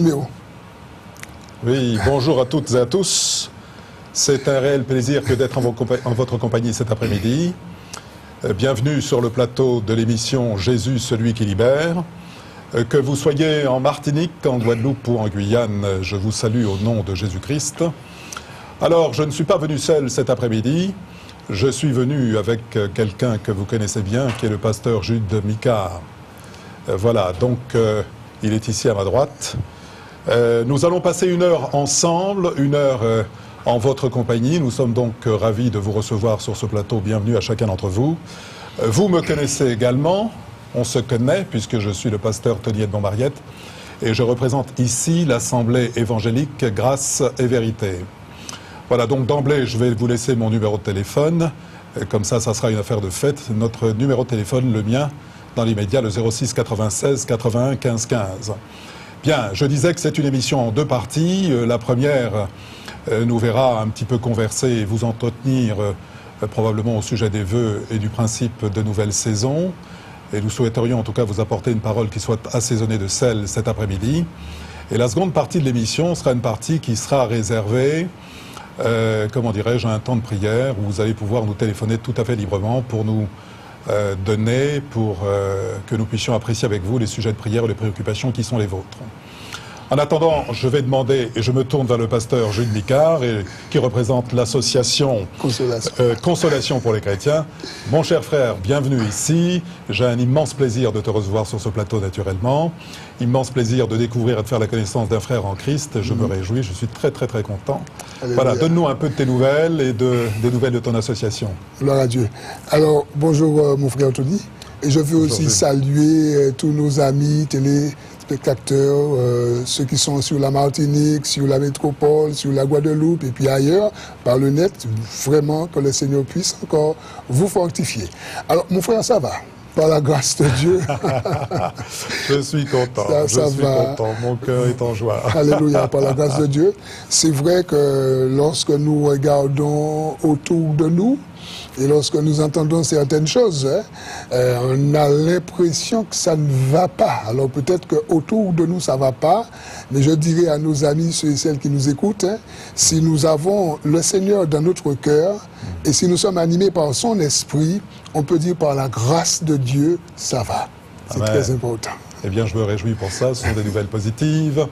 Numéro. Oui, bonjour à toutes et à tous. C'est un réel plaisir que d'être en votre compagnie cet après-midi. Bienvenue sur le plateau de l'émission Jésus, celui qui libère. Que vous soyez en Martinique, en Guadeloupe ou en Guyane, je vous salue au nom de Jésus-Christ. Alors, je ne suis pas venu seul cet après-midi. Je suis venu avec quelqu'un que vous connaissez bien, qui est le pasteur Jude Micard. Voilà, donc il est ici à ma droite. Nous allons passer une heure ensemble, une heure en votre compagnie. Nous sommes donc ravis de vous recevoir sur ce plateau. Bienvenue à chacun d'entre vous. Vous me connaissez également. On se connaît puisque je suis le pasteur Tony Edmond Mariette et je représente ici l'Assemblée évangélique Grâce et Vérité. Voilà, donc d'emblée, je vais vous laisser mon numéro de téléphone. Comme ça sera une affaire de fête. Notre numéro de téléphone, le mien, dans l'immédiat, le 06 96 81 15 15. Bien, je disais que c'est une émission en deux parties. La première nous verra un petit peu converser et vous entretenir probablement au sujet des vœux et du principe de nouvelle saison. Et nous souhaiterions en tout cas vous apporter une parole qui soit assaisonnée de sel cet après-midi. Et la seconde partie de l'émission sera une partie qui sera réservée, comment dirais-je, à un temps de prière où vous allez pouvoir nous téléphoner tout à fait librement pour nous donner, pour que nous puissions apprécier avec vous les sujets de prière et les préoccupations qui sont les vôtres. En attendant, je vais demander, et je me tourne vers le pasteur Jude Micard, qui représente l'association Consolation pour les chrétiens. Mon cher frère, bienvenue ici. J'ai un immense plaisir de te recevoir sur ce plateau naturellement. Immense plaisir de découvrir et de faire la connaissance d'un frère en Christ. Je me réjouis, je suis très très très content. Alléluia. Voilà, donne-nous un peu de tes nouvelles et des nouvelles de ton association. Gloire à Dieu. Alors, bonjour mon frère Tony. Et je veux aussi saluer tous nos amis téléspectateurs, ceux qui sont sur la Martinique, sur la métropole, sur la Guadeloupe et puis ailleurs, par le net. Vraiment, que le Seigneur puisse encore vous fortifier. Alors, mon frère, ça va. Par la grâce de Dieu. Je suis content, content, mon cœur est en joie. Alléluia, par la grâce de Dieu. C'est vrai que lorsque nous regardons autour de nous, et lorsque nous entendons certaines choses, on a l'impression que ça ne va pas. Alors peut-être qu'autour de nous, ça ne va pas, mais je dirais à nos amis, ceux et celles qui nous écoutent, si nous avons le Seigneur dans notre cœur, et si nous sommes animés par son esprit, on peut dire par la grâce de Dieu, ça va. C'est très important. Eh bien, je me réjouis pour ça, ce sont des nouvelles positives.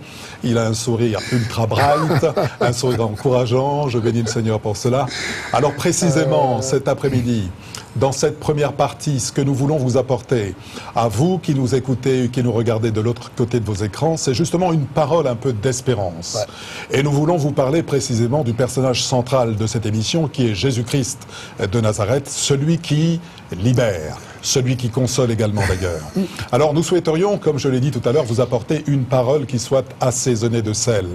Il a un sourire ultra bright, un sourire encourageant, je bénis le Seigneur pour cela. Alors précisément, cet après-midi, dans cette première partie, ce que nous voulons vous apporter, à vous qui nous écoutez, qui nous regardez de l'autre côté de vos écrans, c'est justement une parole un peu d'espérance. Ouais. Et nous voulons vous parler précisément du personnage central de cette émission, qui est Jésus-Christ de Nazareth, celui qui libère. Celui qui console également d'ailleurs. Alors nous souhaiterions, comme je l'ai dit tout à l'heure, vous apporter une parole qui soit assaisonnée de sel.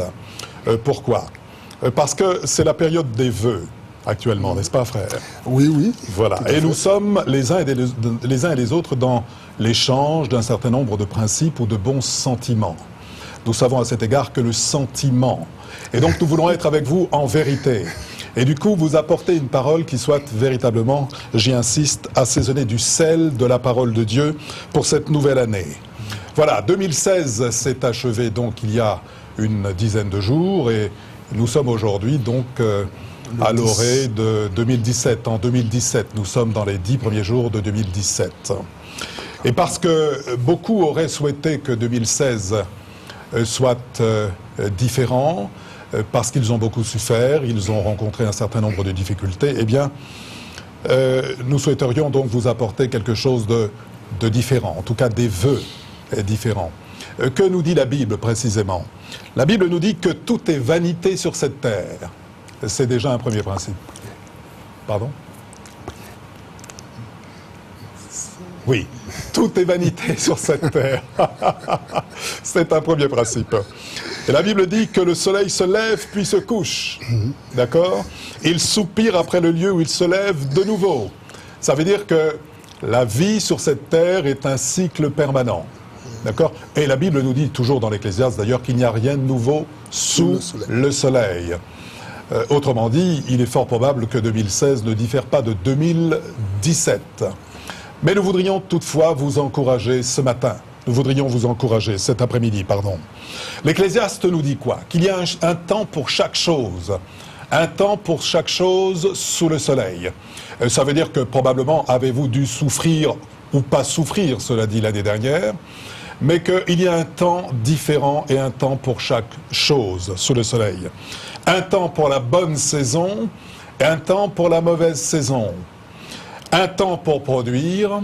Pourquoi ? Parce que c'est la période des vœux actuellement, n'est-ce pas frère ? Oui, oui. Voilà, et nous sommes les uns et les autres dans l'échange d'un certain nombre de principes ou de bons sentiments. Nous savons à cet égard que le sentiment, et donc nous voulons être avec vous en vérité. Et du coup, vous apportez une parole qui soit véritablement, j'y insiste, assaisonnée du sel de la parole de Dieu pour cette nouvelle année. Voilà, 2016 s'est achevé donc il y a une dizaine de jours et nous sommes aujourd'hui donc à l'orée de 2017. En 2017, nous sommes dans les 10 premiers jours de 2017. Et parce que beaucoup auraient souhaité que 2016 soit différent, parce qu'ils ont beaucoup souffert, ils ont rencontré un certain nombre de difficultés, eh bien, nous souhaiterions donc vous apporter quelque chose de différent, en tout cas des vœux différents. Que nous dit la Bible précisément ? La Bible nous dit que tout est vanité sur cette terre. C'est déjà un premier principe. Pardon ? Oui, tout est vanité sur cette terre. C'est un premier principe. Et la Bible dit que le soleil se lève puis se couche. D'accord ? Il soupire après le lieu où il se lève de nouveau. Ça veut dire que la vie sur cette terre est un cycle permanent. D'accord ? Et la Bible nous dit, toujours dans l'Ecclésiaste d'ailleurs, qu'il n'y a rien de nouveau sous le soleil. Autrement dit, il est fort probable que 2016 ne diffère pas de 2017. Mais nous voudrions toutefois vous encourager ce matin, nous voudrions vous encourager cet après-midi, pardon. L'Ecclésiaste nous dit quoi? Qu'il y a un temps pour chaque chose. Un temps pour chaque chose sous le soleil. Ça veut dire que probablement avez-vous dû souffrir ou pas souffrir, cela dit l'année dernière, mais qu'il y a un temps différent et un temps pour chaque chose sous le soleil. Un temps pour la bonne saison et un temps pour la mauvaise saison. Un temps pour produire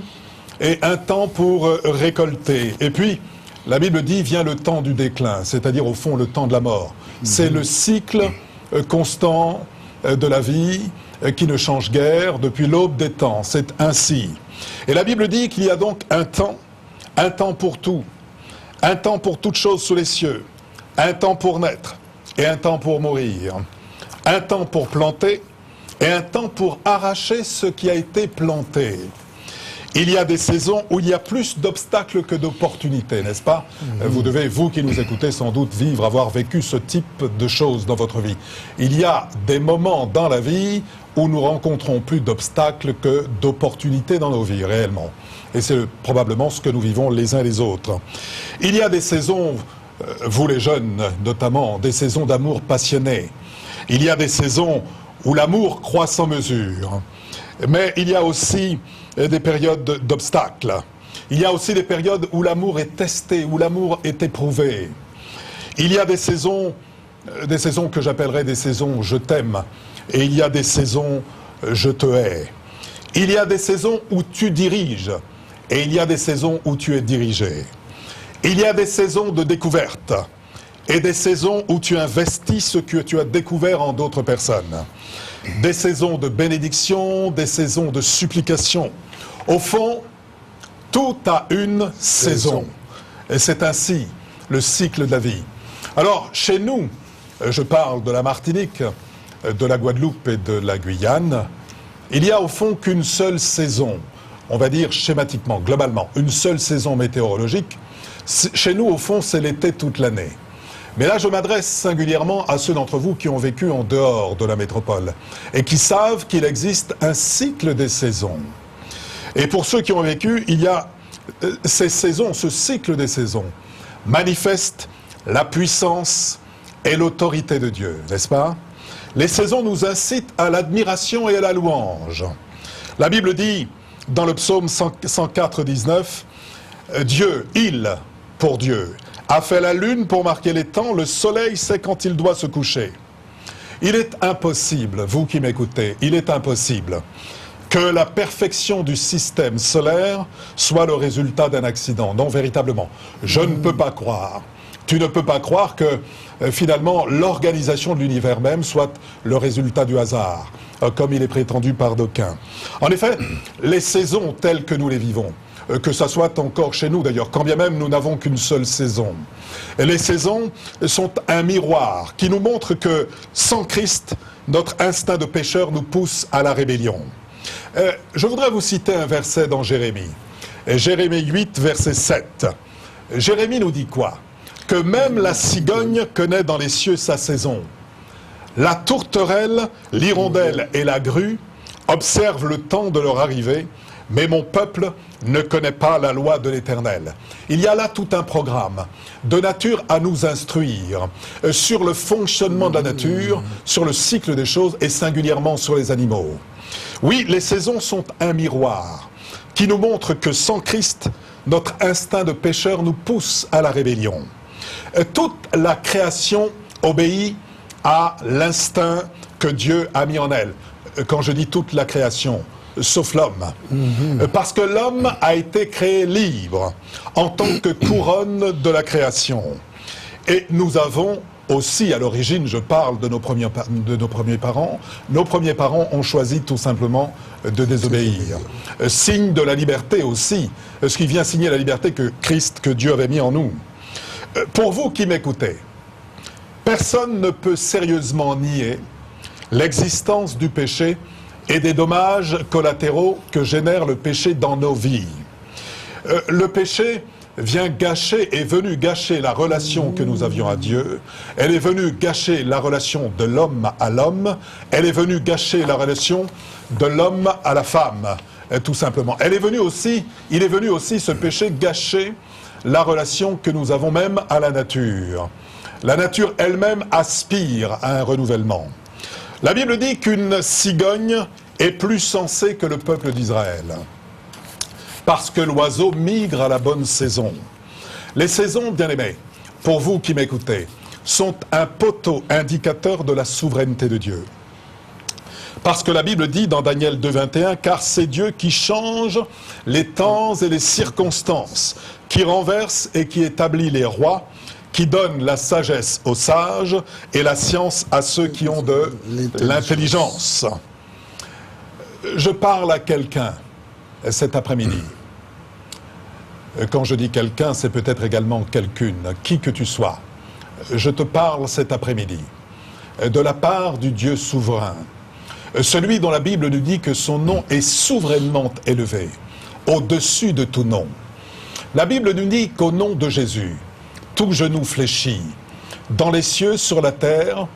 et un temps pour récolter. Et puis, la Bible dit, vient le temps du déclin, c'est-à-dire au fond le temps de la mort. C'est le cycle constant de la vie qui ne change guère depuis l'aube des temps. C'est ainsi. Et la Bible dit qu'il y a donc un temps pour tout, un temps pour toute chose sous les cieux, un temps pour naître et un temps pour mourir, un temps pour planter et un temps pour arracher ce qui a été planté. Il y a des saisons où il y a plus d'obstacles que d'opportunités, n'est-ce pas? Vous devez, vous qui nous écoutez, sans doute vivre, avoir vécu ce type de choses dans votre vie. Il y a des moments dans la vie où nous rencontrons plus d'obstacles que d'opportunités dans nos vies, réellement. Et c'est probablement ce que nous vivons les uns les autres. Il y a des saisons, vous les jeunes notamment, des saisons d'amour passionné. Il y a des saisons où l'amour croît sans mesure. Mais il y a aussi des périodes d'obstacles. Il y a aussi des périodes où l'amour est testé, où l'amour est éprouvé. Il y a des saisons que j'appellerais des saisons « je t'aime » et il y a des saisons « je te hais ». Il y a des saisons où tu diriges et il y a des saisons où tu es dirigé. Il y a des saisons de découverte et des saisons où tu investis ce que tu as découvert en d'autres personnes. Des saisons de bénédiction, des saisons de supplication. Au fond, tout a une saison. Et c'est ainsi le cycle de la vie. Alors, chez nous, je parle de la Martinique, de la Guadeloupe et de la Guyane, il n'y a au fond qu'une seule saison, on va dire schématiquement, globalement, une seule saison météorologique. Chez nous, au fond, c'est l'été toute l'année. Mais là, je m'adresse singulièrement à ceux d'entre vous qui ont vécu en dehors de la métropole et qui savent qu'il existe un cycle des saisons. Et pour ceux qui ont vécu, il y a ces saisons, ce cycle des saisons, manifeste la puissance et l'autorité de Dieu, n'est-ce pas? Les saisons nous incitent à l'admiration et à la louange. La Bible dit, dans le psaume 104, 19, Dieu, pour Dieu, a fait la lune pour marquer les temps, le soleil sait quand il doit se coucher. Il est impossible, vous qui m'écoutez, il est impossible que la perfection du système solaire soit le résultat d'un accident. Non, véritablement, je ne peux pas croire. Tu ne peux pas croire que finalement l'organisation de l'univers même soit le résultat du hasard, comme il est prétendu par d'aucuns. En effet, les saisons telles que nous les vivons, que ça soit encore chez nous d'ailleurs, quand bien même nous n'avons qu'une seule saison. Et les saisons sont un miroir qui nous montre que sans Christ, notre instinct de pécheur nous pousse à la rébellion. Je voudrais vous citer un verset dans Jérémie. Jérémie 8, verset 7. Jérémie nous dit quoi? Que même la cigogne connaît dans les cieux sa saison. La tourterelle, l'hirondelle et la grue observent le temps de leur arrivée, mais mon peuple ne connaît pas la loi de l'Éternel. Il y a là tout un programme de nature à nous instruire sur le fonctionnement de la nature, sur le cycle des choses et singulièrement sur les animaux. Oui, les saisons sont un miroir qui nous montre que sans Christ, notre instinct de pécheur nous pousse à la rébellion. Toute la création obéit à l'instinct que Dieu a mis en elle. Quand je dis toute la création, sauf l'homme. Parce que l'homme a été créé libre en tant que couronne de la création. Et nous avons aussi, à l'origine, je parle de nos premiers parents, nos premiers parents ont choisi tout simplement de désobéir. Signe de la liberté aussi, ce qui vient signer la liberté que Christ, que Dieu avait mis en nous. Pour vous qui m'écoutez, personne ne peut sérieusement nier l'existence du péché et des dommages collatéraux que génère le péché dans nos vies. Le péché est venu gâcher la relation que nous avions à Dieu, elle est venue gâcher la relation de l'homme à l'homme, elle est venue gâcher la relation de l'homme à la femme, tout simplement. Il est venu aussi, ce péché, gâcher la relation que nous avons même à la nature. La nature elle-même aspire à un renouvellement. La Bible dit qu'une cigogne est plus sensée que le peuple d'Israël, parce que l'oiseau migre à la bonne saison. Les saisons, bien-aimés, pour vous qui m'écoutez, sont un poteau indicateur de la souveraineté de Dieu. Parce que la Bible dit dans Daniel 2,21, « Car c'est Dieu qui change les temps et les circonstances, qui renverse et qui établit les rois, qui donne la sagesse aux sages et la science à ceux qui ont de l'intelligence. » Je parle à quelqu'un cet après-midi. Quand je dis quelqu'un, c'est peut-être également quelqu'une, qui que tu sois. Je te parle cet après-midi de la part du Dieu souverain, celui dont la Bible nous dit que son nom est souverainement élevé, au-dessus de tout nom. La Bible nous dit qu'au nom de Jésus, tout genou fléchit, dans les cieux, sur la terre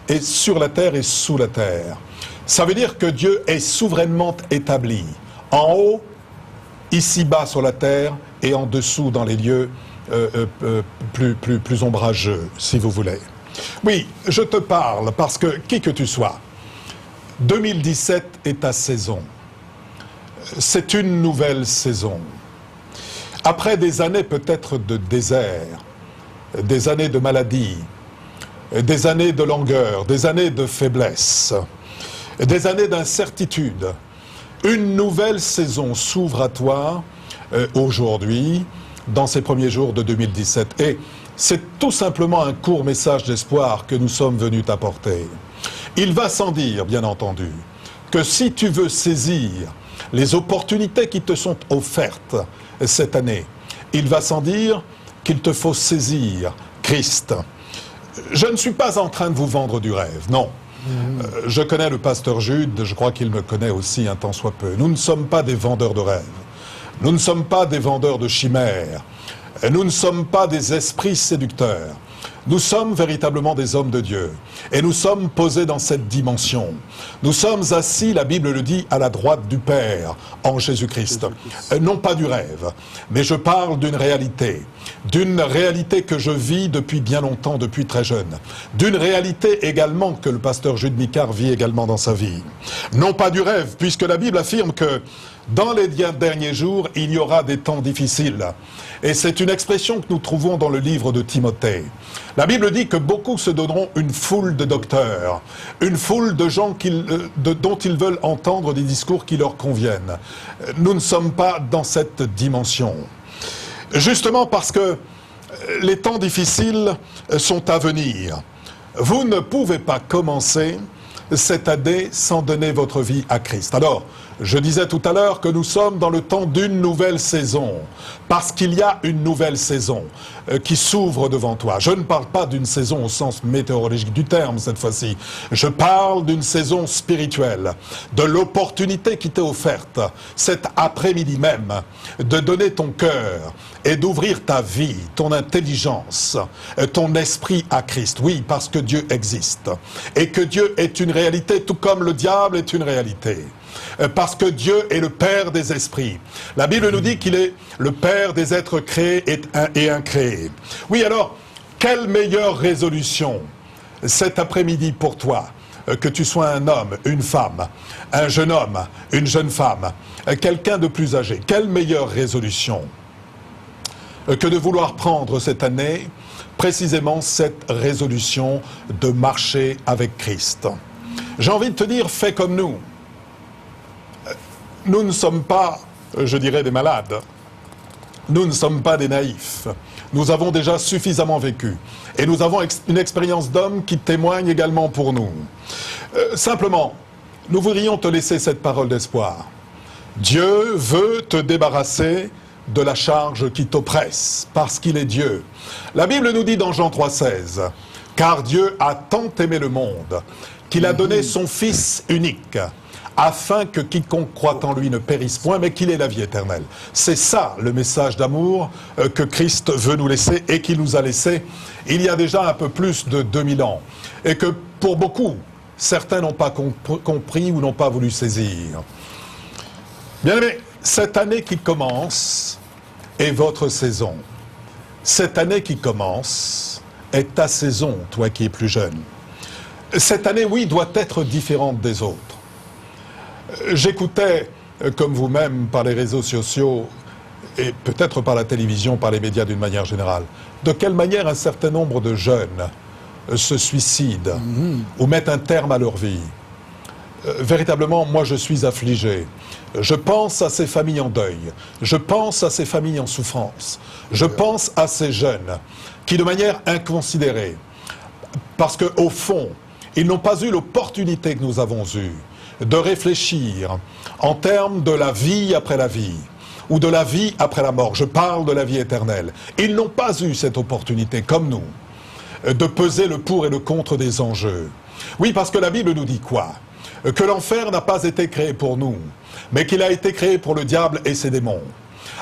et sous la terre. Ça veut dire que Dieu est souverainement établi, en haut, ici-bas sur la terre, et en dessous dans les lieux plus ombrageux, si vous voulez. Oui, je te parle parce que, qui que tu sois, 2017 est ta saison. C'est une nouvelle saison. Après des années peut-être de désert, des années de maladie, des années de langueur, des années de faiblesse, des années d'incertitude, une nouvelle saison s'ouvre à toi aujourd'hui, dans ces premiers jours de 2017. Et c'est tout simplement un court message d'espoir que nous sommes venus t'apporter. Il va sans dire, bien entendu, que si tu veux saisir les opportunités qui te sont offertes cette année, il va sans dire qu'il te faut saisir Christ. Je ne suis pas en train de vous vendre du rêve, non. Je connais le pasteur Jude, je crois qu'il me connaît aussi un tant soit peu. Nous ne sommes pas des vendeurs de rêves. Nous ne sommes pas des vendeurs de chimères. Nous ne sommes pas des esprits séducteurs. Nous sommes véritablement des hommes de Dieu. Et nous sommes posés dans cette dimension. Nous sommes assis, la Bible le dit, à la droite du Père, en Jésus-Christ. Non pas du rêve, mais je parle d'une réalité que je vis depuis bien longtemps, depuis très jeune. D'une réalité également que le pasteur Jude Micard vit également dans sa vie. Non pas du rêve, puisque la Bible affirme que dans les derniers jours, il y aura des temps difficiles. Et c'est une expression que nous trouvons dans le livre de Timothée. La Bible dit que beaucoup se donneront une foule de docteurs, une foule de gens dont ils veulent entendre des discours qui leur conviennent. Nous ne sommes pas dans cette dimension. Justement parce que les temps difficiles sont à venir. Vous ne pouvez pas commencer cette année sans donner votre vie à Christ. Alors, je disais tout à l'heure que nous sommes dans le temps d'une nouvelle saison, parce qu'il y a une nouvelle saison qui s'ouvre devant toi. Je ne parle pas d'une saison au sens météorologique du terme cette fois-ci. Je parle d'une saison spirituelle, de l'opportunité qui t'est offerte cet après-midi même de donner ton cœur et d'ouvrir ta vie, ton intelligence, ton esprit à Christ. Oui, parce que Dieu existe et que Dieu est une réalité, tout comme le diable est une réalité. Parce que Dieu est le Père des esprits. La Bible nous dit qu'il est le Père des êtres créés et incréés. Oui, alors, quelle meilleure résolution cet après-midi pour toi, que tu sois un homme, une femme, un jeune homme, une jeune femme, quelqu'un de plus âgé, quelle meilleure résolution que de vouloir prendre cette année, précisément cette résolution de marcher avec Christ. J'ai envie de te dire, fais comme nous. Nous ne sommes pas, je dirais, des malades. Nous ne sommes pas des naïfs. Nous avons déjà suffisamment vécu. Et nous avons une expérience d'homme qui témoigne également pour nous. Simplement, nous voudrions te laisser cette parole d'espoir. Dieu veut te débarrasser de la charge qui t'oppresse, parce qu'il est Dieu. La Bible nous dit dans Jean 3,16, « Car Dieu a tant aimé le monde, qu'il a donné son Fils unique, afin que quiconque croit en lui ne périsse point, mais qu'il ait la vie éternelle. » C'est ça le message d'amour que Christ veut nous laisser et qu'il nous a laissé il y a déjà un peu plus de 2000 ans. Et que pour beaucoup, certains n'ont pas compris ou n'ont pas voulu saisir. Bien aimé, cette année qui commence est votre saison. Cette année qui commence est ta saison, toi qui es plus jeune. Cette année, oui, doit être différente des autres. J'écoutais, comme vous-même, par les réseaux sociaux, et peut-être par la télévision, par les médias d'une manière générale, de quelle manière un certain nombre de jeunes se suicident ou mettent un terme à leur vie. Véritablement, moi je suis affligé. Je pense à ces familles en deuil. Je pense à ces familles en souffrance. Je pense à ces jeunes qui, de manière inconsidérée, parce qu'au fond, ils n'ont pas eu l'opportunité que nous avons eue de réfléchir en termes de la vie après la vie ou de la vie après la mort. Je parle de la vie éternelle. Ils n'ont pas eu cette opportunité, comme nous, de peser le pour et le contre des enjeux. Oui, parce que la Bible nous dit quoi? Que l'enfer n'a pas été créé pour nous, mais qu'il a été créé pour le diable et ses démons.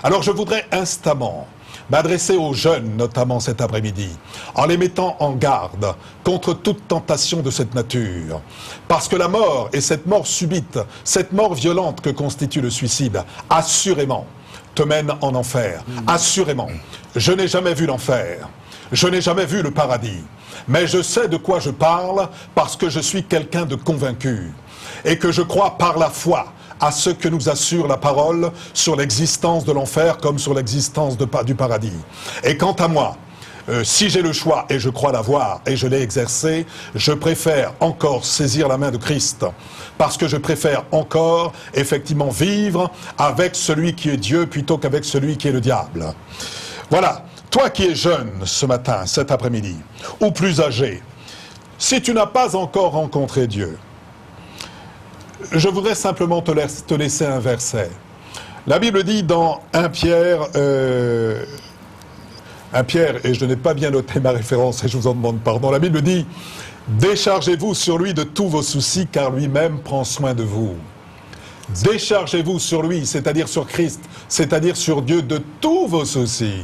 Alors je voudrais instamment m'adresser aux jeunes, notamment cet après-midi, en les mettant en garde contre toute tentation de cette nature. Parce que la mort, et cette mort subite, cette mort violente que constitue le suicide, assurément te mène en enfer. Assurément. Je n'ai jamais vu l'enfer. Je n'ai jamais vu le paradis. Mais je sais de quoi je parle parce que je suis quelqu'un de convaincu. Et que je crois par la foi à ce que nous assure la parole sur l'existence de l'enfer comme sur l'existence du paradis. Et quant à moi, si j'ai le choix, et je crois l'avoir, et je l'ai exercé, je préfère encore saisir la main de Christ, parce que je préfère encore, effectivement, vivre avec celui qui est Dieu, plutôt qu'avec celui qui est le diable. Voilà, toi qui es jeune ce matin, cet après-midi, ou plus âgé, si tu n'as pas encore rencontré Dieu, je voudrais simplement te laisser un verset. La Bible dit dans 1 Pierre, et je n'ai pas bien noté ma référence et je vous en demande pardon, la Bible dit « Déchargez-vous sur lui de tous vos soucis car lui-même prend soin de vous. » Déchargez-vous sur lui, c'est-à-dire sur Christ, c'est-à-dire sur Dieu de tous vos soucis,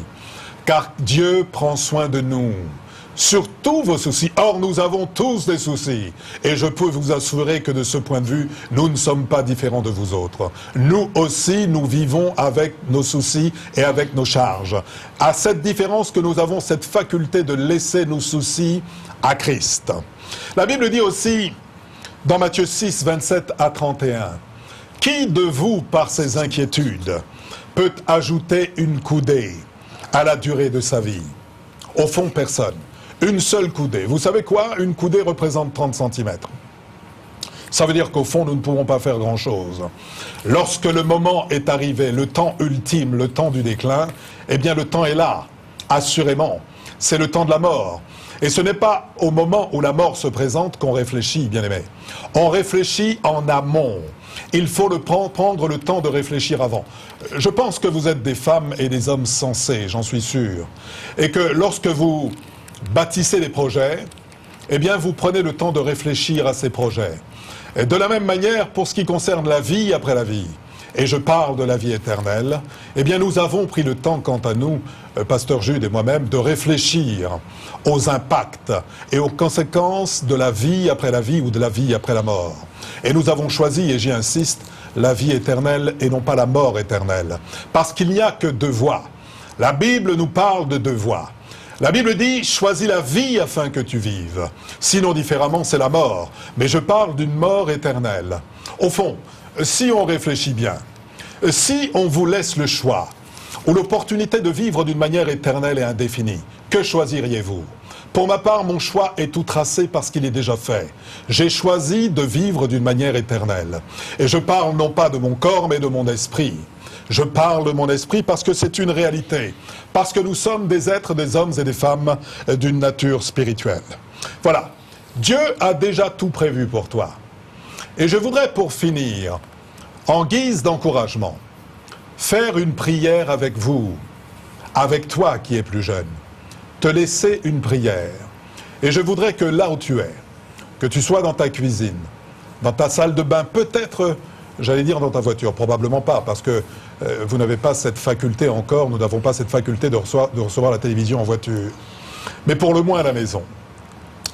car Dieu prend soin de nous. Sur tous vos soucis. Or, nous avons tous des soucis. Et je peux vous assurer que de ce point de vue, nous ne sommes pas différents de vous autres. Nous aussi, nous vivons avec nos soucis et avec nos charges. À cette différence que nous avons cette faculté de laisser nos soucis à Christ. La Bible dit aussi, dans Matthieu 6, 27 à 31, « Qui de vous, par ses inquiétudes, peut ajouter une coudée à la durée de sa vie ?» Au fond, personne. Une seule coudée. Vous savez quoi? Une coudée représente 30 cm. Ça veut dire qu'au fond, nous ne pouvons pas faire grand-chose. Lorsque le moment est arrivé, le temps ultime, le temps du déclin, eh bien le temps est là, assurément. C'est le temps de la mort. Et ce n'est pas au moment où la mort se présente qu'on réfléchit, bien-aimés. On réfléchit en amont. Il faut prendre le temps de réfléchir avant. Je pense que vous êtes des femmes et des hommes sensés, j'en suis sûr. Et que lorsque vous bâtissez des projets, eh bien vous prenez le temps de réfléchir à ces projets. Et de la même manière, pour ce qui concerne la vie après la vie, et je parle de la vie éternelle, eh bien nous avons pris le temps, quant à nous, Pasteur Jude et moi-même, de réfléchir aux impacts et aux conséquences de la vie après la vie ou de la vie après la mort. Et nous avons choisi, et j'y insiste, la vie éternelle et non pas la mort éternelle. Parce qu'il n'y a que deux voies. La Bible nous parle de deux voies. La Bible dit « Choisis la vie afin que tu vives ». Sinon, différemment, c'est la mort. Mais je parle d'une mort éternelle. Au fond, si on réfléchit bien, si on vous laisse le choix ou l'opportunité de vivre d'une manière éternelle et indéfinie, que choisiriez-vous? Pour ma part, mon choix est tout tracé parce qu'il est déjà fait. J'ai choisi de vivre d'une manière éternelle. Et je parle non pas de mon corps, mais de mon esprit. Je parle de mon esprit parce que c'est une réalité. Parce que nous sommes des êtres, des hommes et des femmes d'une nature spirituelle. Voilà. Dieu a déjà tout prévu pour toi. Et je voudrais, pour finir, en guise d'encouragement, faire une prière avec vous, avec toi qui es plus jeune. Te laisser une prière. Et je voudrais que là où tu es, que tu sois dans ta cuisine, dans ta salle de bain, peut-être, j'allais dire dans ta voiture, probablement pas, parce que vous n'avez pas cette faculté encore, nous n'avons pas cette faculté de recevoir la télévision en voiture. Mais pour le moins à la maison,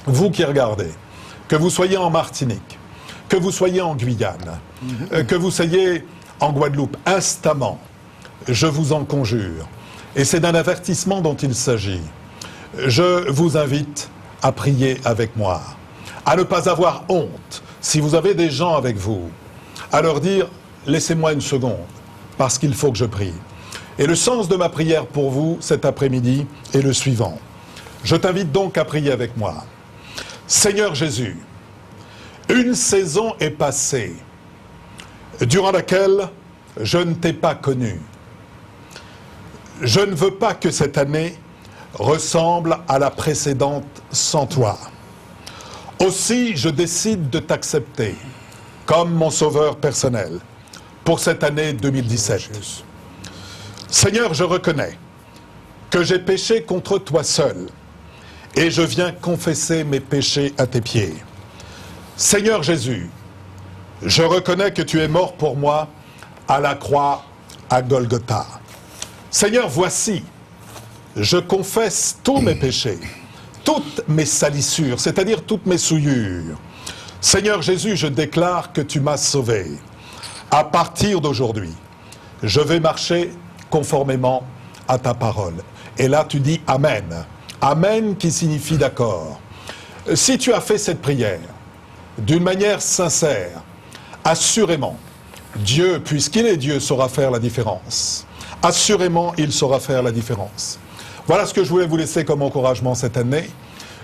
vous qui regardez, que vous soyez en Martinique, que vous soyez en Guyane, que vous soyez en Guadeloupe, instamment, je vous en conjure, Et c'est d'un avertissement dont il s'agit. Je vous invite à prier avec moi, à ne pas avoir honte. Si vous avez des gens avec vous, à leur dire « Laissez-moi une seconde, parce qu'il faut que je prie ». Et le sens de ma prière pour vous cet après-midi est le suivant. Je t'invite donc à prier avec moi. Seigneur Jésus, une saison est passée durant laquelle je ne t'ai pas connu. Je ne veux pas que cette année ressemble à la précédente sans toi. Aussi, je décide de t'accepter comme mon sauveur personnel pour cette année 2017. Seigneur, je reconnais que j'ai péché contre toi seul et je viens confesser mes péchés à tes pieds. Seigneur Jésus, je reconnais que tu es mort pour moi à la croix à Golgotha. Seigneur, voici, je confesse tous mes péchés, toutes mes salissures, c'est-à-dire toutes mes souillures. Seigneur Jésus, je déclare que tu m'as sauvé. À partir d'aujourd'hui, je vais marcher conformément à ta parole. Et là, tu dis Amen. Amen qui signifie d'accord. Si tu as fait cette prière d'une manière sincère, assurément, Dieu, puisqu'il est Dieu, saura faire la différence. Assurément, il saura faire la différence. Voilà ce que je voulais vous laisser comme encouragement cette année.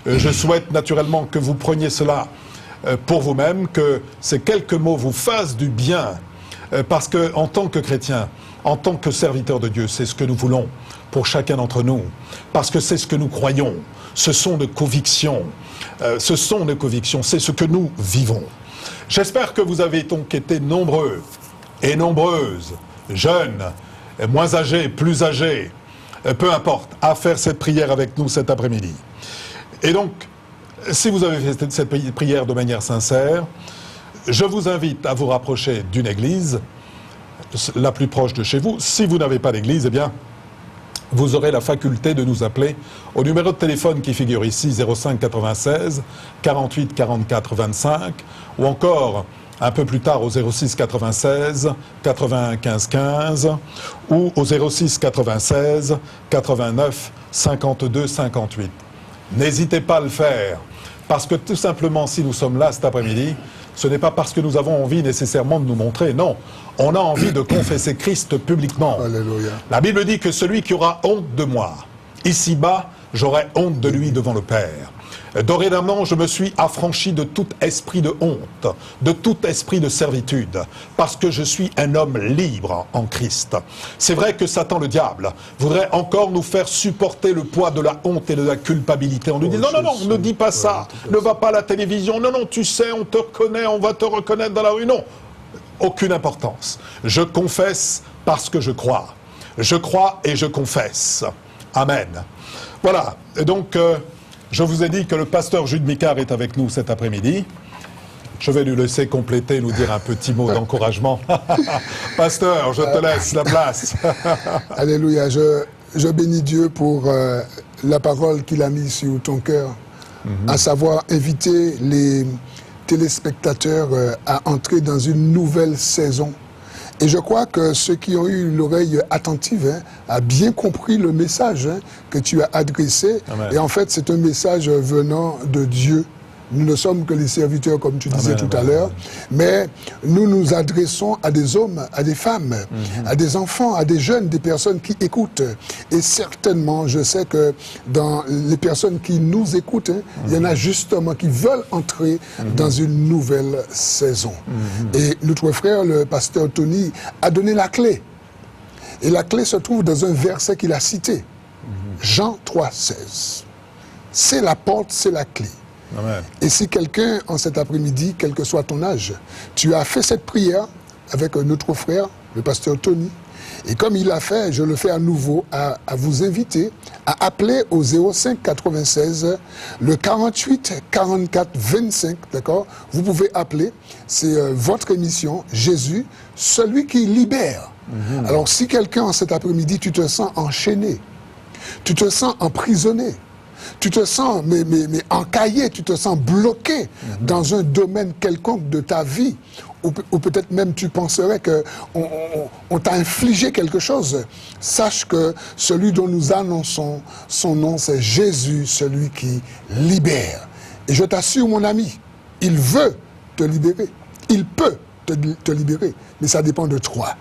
Je souhaite naturellement que vous preniez cela pour vous-même, que ces quelques mots vous fassent du bien, parce que en tant que chrétien, en tant que serviteur de Dieu, c'est ce que nous voulons pour chacun d'entre nous, parce que c'est ce que nous croyons, ce sont nos convictions, c'est ce que nous vivons. J'espère que vous avez donc été nombreux et nombreuses, jeunes, moins âgés, plus âgés, peu importe, à faire cette prière avec nous cet après-midi. Et donc, si vous avez fait cette prière de manière sincère, je vous invite à vous rapprocher d'une église, la plus proche de chez vous. Si vous n'avez pas d'église, eh bien, vous aurez la faculté de nous appeler au numéro de téléphone qui figure ici, 05 96 48 44 25, ou encore un peu plus tard au 06 96 95 15, ou au 06 96 89 52 58. N'hésitez pas à le faire, parce que tout simplement, si nous sommes là cet après-midi, ce n'est pas parce que nous avons envie nécessairement de nous montrer, non. On a envie de confesser Christ publiquement. Alléluia. La Bible dit que celui qui aura honte de moi, ici-bas, j'aurai honte de lui devant le Père. Dorénavant, je me suis affranchi de tout esprit de honte, de tout esprit de servitude, parce que je suis un homme libre en Christ. C'est vrai que Satan, le diable, voudrait encore nous faire supporter le poids de la honte et de la culpabilité. On nous dit, non, ne dis pas ça, ne va pas à la télévision, non, tu sais, on te reconnaît, on va te reconnaître dans la rue, non. Aucune importance. Je confesse parce que je crois. Je crois et je confesse. Amen. Voilà, et donc... je vous ai dit que le pasteur Jude Micard est avec nous cet après-midi. Je vais lui laisser compléter, nous dire un petit mot d'encouragement. Pasteur, je te laisse la place. Alléluia. Je bénis Dieu pour la parole qu'il a mise sur ton cœur, à savoir inviter les téléspectateurs à entrer dans une nouvelle saison. Et je crois que ceux qui ont eu l'oreille attentive a bien compris le message que tu as adressé. Amen. Et en fait, c'est un message venant de Dieu. Nous ne sommes que les serviteurs, comme tu disais tout à l'heure, mais nous nous adressons à des hommes, à des femmes, à des enfants, à des jeunes, des personnes qui écoutent. Et certainement, je sais que dans les personnes qui nous écoutent, il y en a justement qui veulent entrer dans une nouvelle saison. Et notre frère, le pasteur Tony, a donné la clé. Et la clé se trouve dans un verset qu'il a cité. Jean 3,16. C'est la porte, c'est la clé. Amen. Et si quelqu'un, en cet après-midi, quel que soit ton âge, tu as fait cette prière avec notre frère, le pasteur Tony, et comme il l'a fait, je le fais à nouveau, à vous inviter à appeler au 05 96 le 48 44 25, d'accord? Vous pouvez appeler, c'est votre émission, Jésus, celui qui libère. Alors si quelqu'un, en cet après-midi, tu te sens enchaîné, tu te sens emprisonné, tu te sens mais encaillé, tu te sens bloqué dans un domaine quelconque de ta vie, ou peut-être même tu penserais qu'on t'a infligé quelque chose, sache que celui dont nous annonçons son nom, c'est Jésus, celui qui libère. Et je t'assure, mon ami, il veut te libérer. Il peut te libérer, mais ça dépend de toi.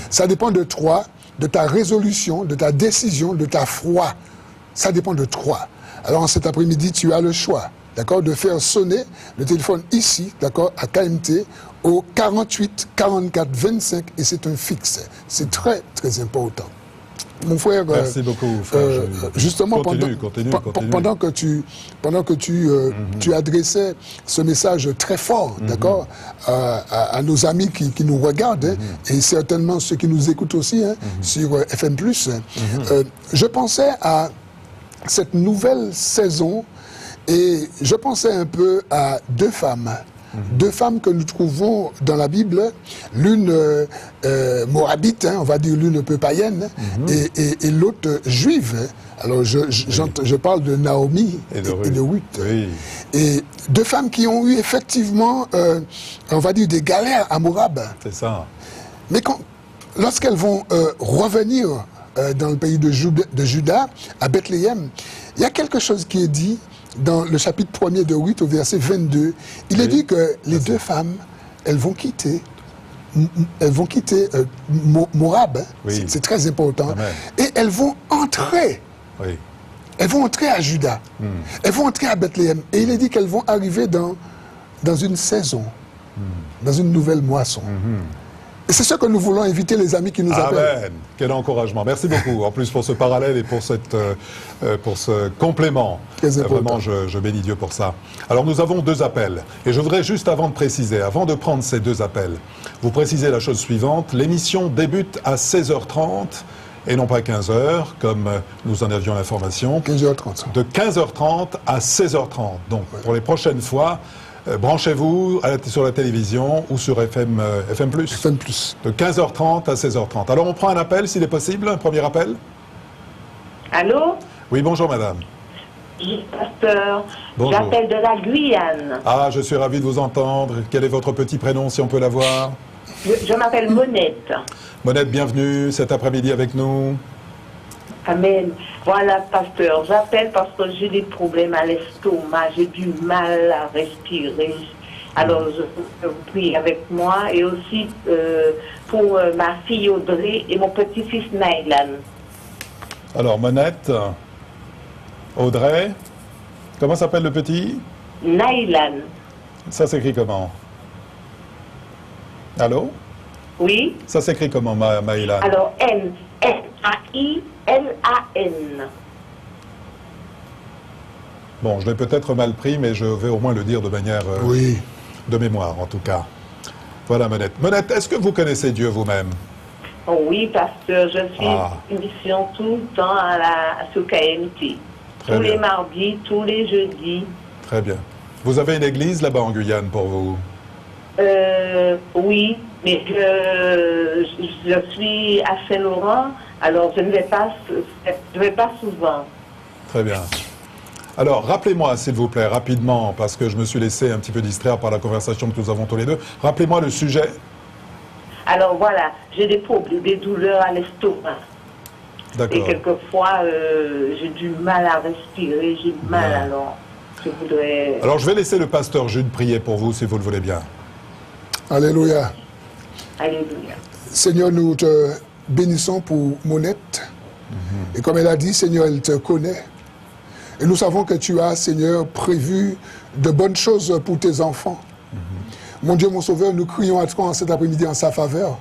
Ça dépend de toi, de ta résolution, de ta décision, de ta foi. Ça dépend de toi. Alors, cet après-midi, tu as le choix, d'accord, de faire sonner le téléphone ici, d'accord, à KMT, au 48 44 25, et c'est un fixe. C'est très, très important. Mon frère, merci beaucoup, frère. justement, continue. pendant que tu adressais ce message très fort, d'accord, à nos amis qui nous regardent, hein, et certainement ceux qui nous écoutent aussi, hein, sur FM+, je pensais à cette nouvelle saison et je pensais un peu à deux femmes. Deux femmes que nous trouvons dans la Bible, l'une moabite, hein, on va dire l'une un peu païenne, et l'autre juive. Alors je parle de Naomi et de Ruth. Oui. Et deux femmes qui ont eu effectivement, on va dire, des galères à Moab. C'est ça. Mais lorsqu'elles vont revenir dans le pays de Juda, à Bethléem, il y a quelque chose qui est dit dans le chapitre 1er de Ruth, au verset 22. Il est dit que les deux femmes, elles vont quitter Moab, hein. Oui. C'est très important. Amen. Et elles vont entrer. Oui. Elles vont entrer à Juda. Elles vont entrer à Bethléem. Et il est dit qu'elles vont arriver dans une saison, dans une nouvelle moisson. Et c'est ce que nous voulons inviter les amis qui nous appellent. Amen. Quel encouragement. Merci beaucoup. En plus pour ce parallèle et pour ce complément. Vraiment, je bénis Dieu pour ça. Alors nous avons deux appels. Et je voudrais juste avant de préciser, avant de prendre ces deux appels, vous préciser la chose suivante. L'émission débute à 16h30 et non pas 15h, comme nous en avions l'information. 15h30. De 15h30 à 16h30. Donc pour les prochaines fois, branchez-vous sur la télévision ou sur FM+. FM+. De 15h30 à 16h30. Alors on prend un appel s'il est possible, un premier appel. Allô? Oui, bonjour madame. Pasteur, j'appelle de la Guyane. Ah, je suis ravi de vous entendre. Quel est votre petit prénom si on peut l'avoir? Je m'appelle Monette. Monette, bienvenue cet après-midi avec nous. Amen. Voilà, pasteur, j'appelle parce que j'ai des problèmes à l'estomac, j'ai du mal à respirer. Alors, je vous prie avec moi et aussi pour ma fille Audrey et mon petit-fils Naïlan. Alors, Monette, Audrey, comment s'appelle le petit? Naïlan. Ça s'écrit comment? Allô? Oui. Ça s'écrit comment, Maïlan? Alors, N-S-A-I. L-A-N. Bon, je l'ai peut-être mal pris, mais je vais au moins le dire de manière de mémoire, en tout cas. Voilà, Monette. Monette, est-ce que vous connaissez Dieu vous-même? Oh oui, pasteur, je suis une mission tout le temps sur KMT. Tous les mardis, tous les jeudis. Très bien. Vous avez une église là-bas en Guyane pour vous? Oui, mais je suis à Saint-Laurent. Alors, je ne vais pas souvent. Très bien. Alors, rappelez-moi, s'il vous plaît, rapidement, parce que je me suis laissé un petit peu distraire par la conversation que nous avons tous les deux. Rappelez-moi le sujet. Alors, voilà, j'ai des problèmes, des douleurs à l'estomac. D'accord. Et quelquefois, j'ai du mal à respirer, j'ai mal, alors je voudrais... Alors, je vais laisser le pasteur Jude prier pour vous, si vous le voulez bien. Alléluia. Alléluia. Seigneur, nous te bénissons pour Monette. Et comme elle a dit, Seigneur, elle te connaît. Et nous savons que tu as, Seigneur, prévu de bonnes choses pour tes enfants. Mon Dieu, mon Sauveur, nous crions à toi en cet après-midi en sa faveur.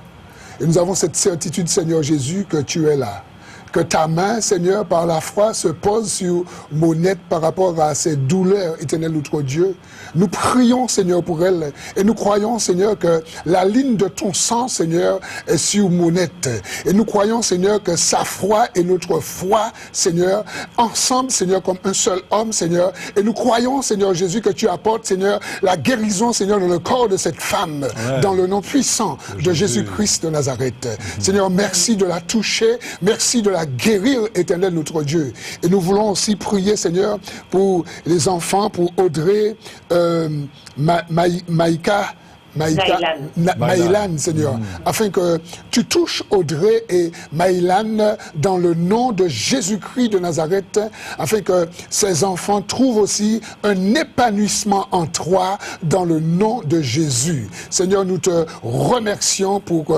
Et nous avons cette certitude, Seigneur Jésus, que tu es là. Que ta main, Seigneur, par la foi, se pose sur Monette par rapport à ses douleurs, éternel notre Dieu. Nous prions, Seigneur, pour elle. Et nous croyons, Seigneur, que la ligne de ton sang, Seigneur, est sur Monette. Et nous croyons, Seigneur, que sa foi et notre foi, Seigneur, ensemble, Seigneur, comme un seul homme, Seigneur. Et nous croyons, Seigneur Jésus, que tu apportes, Seigneur, la guérison, Seigneur, dans le corps de cette femme, dans le nom puissant de Jésus-Christ de Nazareth. Seigneur, merci de la toucher. Merci de la guérir, éternel notre Dieu. Et nous voulons aussi prier, Seigneur, pour les enfants, pour Audrey, Maïka, Maïlan, Seigneur, afin que tu touches Audrey et Maïlan dans le nom de Jésus-Christ de Nazareth, afin que ces enfants trouvent aussi un épanouissement en toi dans le nom de Jésus. Seigneur, nous te remercions pour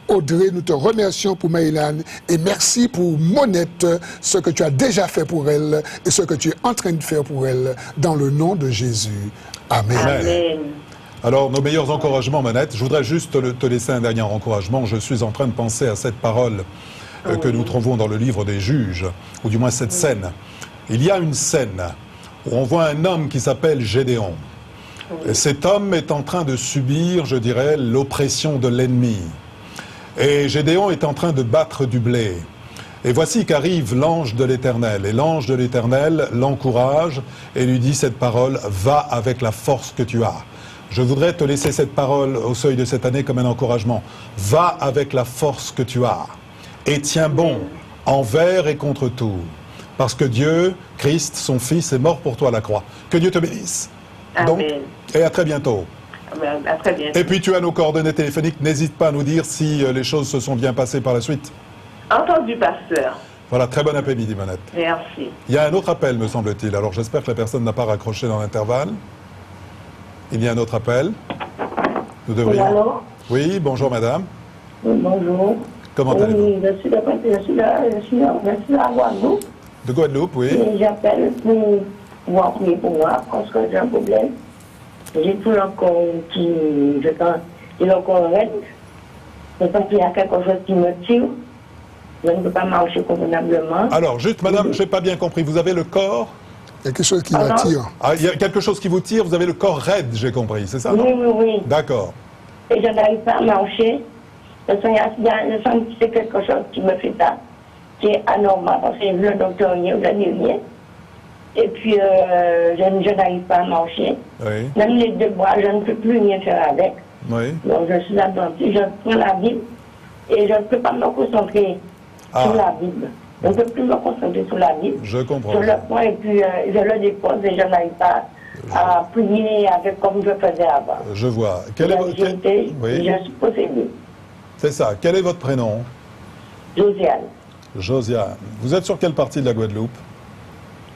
Audrey, nous te remercions pour Maïlan et merci pour Monette, ce que tu as déjà fait pour elle et ce que tu es en train de faire pour elle dans le nom de Jésus. Amen. Amen. Alors, nos meilleurs encouragements, Monette. Je voudrais juste te laisser un dernier encouragement. Je suis en train de penser à cette parole que nous trouvons dans le livre des Juges, ou du moins cette scène. Il y a une scène où on voit un homme qui s'appelle Gédéon. Et cet homme est en train de subir, je dirais, l'oppression de l'ennemi. Et Gédéon est en train de battre du blé. Et voici qu'arrive l'ange de l'Éternel. Et l'ange de l'Éternel l'encourage et lui dit cette parole, « Va avec la force que tu as ». Je voudrais te laisser cette parole au seuil de cette année comme un encouragement. Va avec la force que tu as et tiens bon envers et contre tout. Parce que Dieu, Christ, son Fils, est mort pour toi à la croix. Que Dieu te bénisse. Donc, et à très bientôt. À très bientôt. Et puis tu as nos coordonnées téléphoniques. N'hésite pas à nous dire si les choses se sont bien passées par la suite. Entendu, pasteur. Voilà, très bon après-midi, Manette. Merci. Il y a un autre appel, me semble-t-il. Alors j'espère que la personne n'a pas raccroché dans l'intervalle. Il y a un autre appel. Nous devrions... Oui, allô? Oui, bonjour madame. Oui, bonjour. Comment allez-vous? Je suis à Guadeloupe. De Guadeloupe, oui. Et j'appelle pour pouvoir prier pour moi parce que j'ai un problème. J'ai tout le corps qui... J'ai le corps raide. Je pense qu'il y a quelque chose qui me tire. Je ne peux pas marcher convenablement. Alors, juste madame, je n'ai pas bien compris. Vous avez le corps... Il y a quelque chose qui m'attire. Ah, il y a quelque chose qui vous tire, vous avez le corps raide, j'ai compris, c'est ça? Oui, oui, oui. D'accord. Et je n'arrive pas à marcher. Je sens que c'est quelque chose qui me fait ça, qui est anormal, parce que j'ai vu le docteur hier, je n'ai rien. Et puis, je n'arrive pas à marcher. Oui. Même les deux bras, je ne peux plus rien faire avec. Oui. Donc, je suis là-dedans. Je prends la Bible et je ne peux pas me concentrer sur la Bible. Je ne peux plus me concentrer sur la Bible. Je comprends. Je le prends et puis je le dépose et je n'arrive pas à prier avec comme je faisais avant. Je vois. Quel est votre... Oui. Je suis possédée. C'est ça. Quel est votre prénom? Josiane. Josiane. Vous êtes sur quelle partie de la Guadeloupe?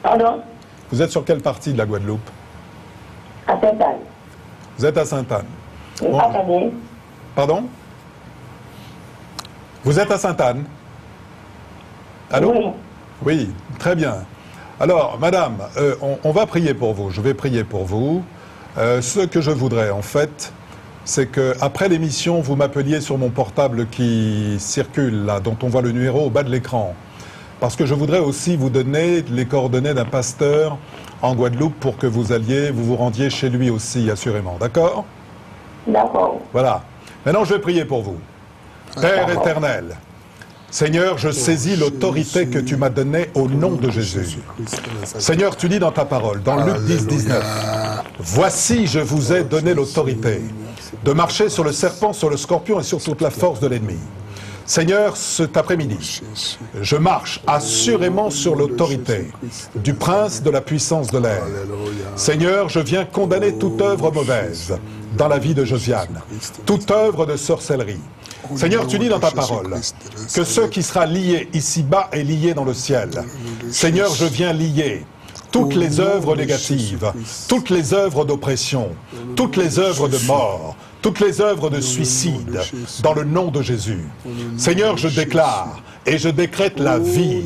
Pardon? Vous êtes sur quelle partie de la Guadeloupe? À Sainte-Anne. Vous êtes à Sainte-Anne. Bon. Attendez. Pardon? Vous êtes à Sainte-Anne? Allô? Oui. Oui, très bien. Alors, madame, on va prier pour vous. Je vais prier pour vous. Ce que je voudrais, en fait, c'est qu'après l'émission, vous m'appeliez sur mon portable qui circule, là, dont on voit le numéro au bas de l'écran. Parce que je voudrais aussi vous donner les coordonnées d'un pasteur en Guadeloupe pour que vous vous rendiez chez lui aussi, assurément. D'accord? D'accord. Voilà. Maintenant, je vais prier pour vous. Père éternel, Seigneur, je saisis l'autorité que tu m'as donnée au nom de Jésus. Seigneur, tu dis dans ta parole, dans Luc 10, 19, « Voici, je vous ai donné l'autorité de marcher sur le serpent, sur le scorpion et sur toute la force de l'ennemi. » Seigneur, cet après-midi, je marche assurément sur l'autorité du prince de la puissance de l'air. Seigneur, je viens condamner toute œuvre mauvaise dans la vie de Josiane, toute œuvre de sorcellerie. Seigneur, tu dis dans ta parole que ce qui sera lié ici-bas est lié dans le ciel. Seigneur, je viens lier toutes les œuvres négatives, toutes les œuvres d'oppression, toutes les œuvres de mort, toutes les œuvres de suicide, dans le nom de Jésus. Seigneur, je déclare et je décrète la vie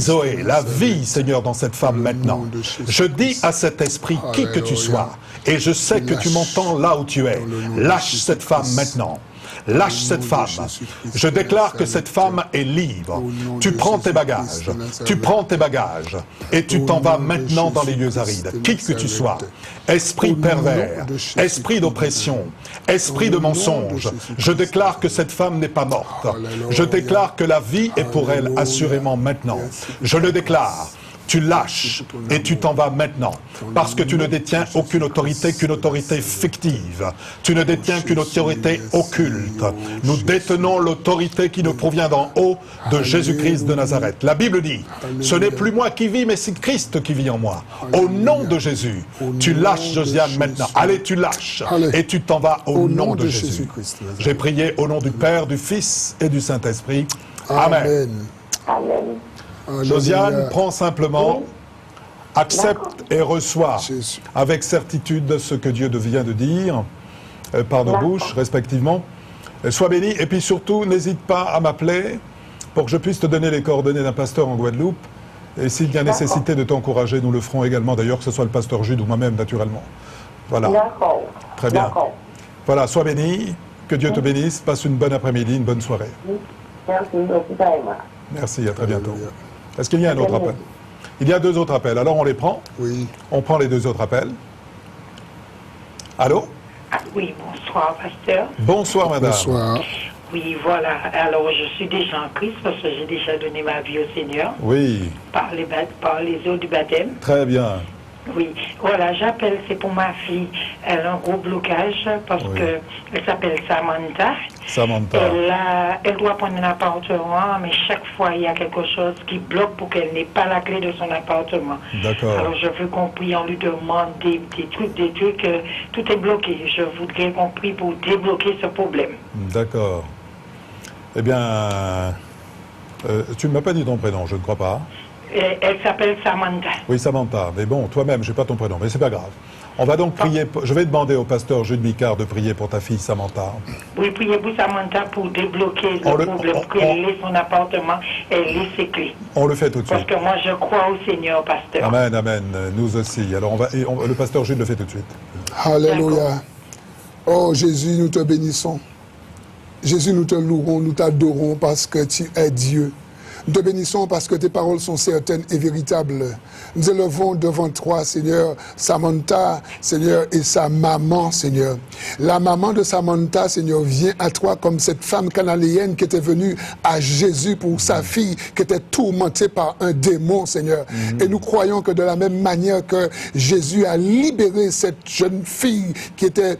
Zoé, la vie, Seigneur, dans cette femme maintenant. Je dis à cet esprit, qui que tu sois, et je sais que tu m'entends là où tu es, lâche cette femme maintenant. Lâche cette femme. Je déclare que cette femme est libre. Tu prends tes bagages. Tu prends tes bagages. Et tu t'en vas maintenant dans les lieux arides. Qui que tu sois. Esprit pervers. Esprit d'oppression. Esprit de mensonge. Je déclare que cette femme n'est pas morte. Je déclare que la vie est pour elle assurément maintenant. Je le déclare. tu lâches et tu t'en vas maintenant. Parce que tu ne détiens aucune autorité qu'une autorité fictive. Tu ne détiens qu'une autorité occulte. Nous détenons l'autorité qui nous provient d'en haut de Jésus-Christ de Nazareth. La Bible dit, ce n'est plus moi qui vis, mais c'est Christ qui vit en moi. Au nom de Jésus, tu lâches Josiane maintenant. Allez, tu lâches et tu t'en vas au nom de Jésus. J'ai prié au nom du Père, du Fils et du Saint-Esprit. Amen. Amen. Josiane, prends simplement, accepte et reçois avec certitude ce que Dieu vient de dire par nos bouches, respectivement. Sois béni et puis surtout, n'hésite pas à m'appeler pour que je puisse te donner les coordonnées d'un pasteur en Guadeloupe. Et s'il y a nécessité de t'encourager, nous le ferons également, d'ailleurs, que ce soit le pasteur Jude ou moi-même, naturellement. Voilà. D'accord. Très bien. D'accord. Voilà, sois béni, que Dieu te bénisse, passe une bonne après-midi, une bonne soirée. Merci beaucoup, Taïma. Merci, à très bientôt. Est-ce qu'il y a un autre appel? Il y a 2 autres appels, alors on les prend? Oui. On prend les 2 autres appels. Allô? Ah, oui, bonsoir, pasteur. Bonsoir, madame. Bonsoir. Oui, voilà. Alors, je suis déjà en Christ parce que j'ai déjà donné ma vie au Seigneur Oui, par les eaux du baptême. très bien. Oui, voilà, j'appelle, c'est pour ma fille. Elle a un gros blocage parce que elle s'appelle Samantha. Samantha. Elle doit prendre un appartement, mais chaque fois, il y a quelque chose qui bloque pour qu'elle n'ait pas la clé de son appartement. D'accord. Alors, je veux qu'on prie, on lui demande des trucs, tout est bloqué. Je voudrais qu'on prie pour débloquer ce problème. D'accord. Eh bien, tu ne m'as pas dit ton prénom, je ne crois pas. Elle s'appelle Samantha. Oui, Samantha. Mais bon, toi-même, je n'ai pas ton prénom, mais c'est pas grave. On va donc prier. Je vais demander au pasteur Jude Micard de prier pour ta fille Samantha. Oui, priez pour Samantha pour débloquer le problème, pour qu'elle ait son appartement, elle ait ses clés. On le fait tout de Parce suite. que moi, je crois au Seigneur, pasteur. Amen, amen. Nous aussi. Alors, le pasteur Jude le fait tout de suite. Alléluia. Oh Jésus, nous te bénissons. Jésus, nous te louerons, nous t'adorons parce que tu es Dieu. Nous te bénissons parce que tes paroles sont certaines et véritables. Nous élevons devant toi, Seigneur, Samantha, Seigneur, et sa maman, Seigneur. La maman de Samantha, Seigneur, vient à toi comme cette femme cananéenne qui était venue à Jésus pour sa fille qui était tourmentée par un démon, Seigneur. Et nous croyons que de la même manière que Jésus a libéré cette jeune fille qui était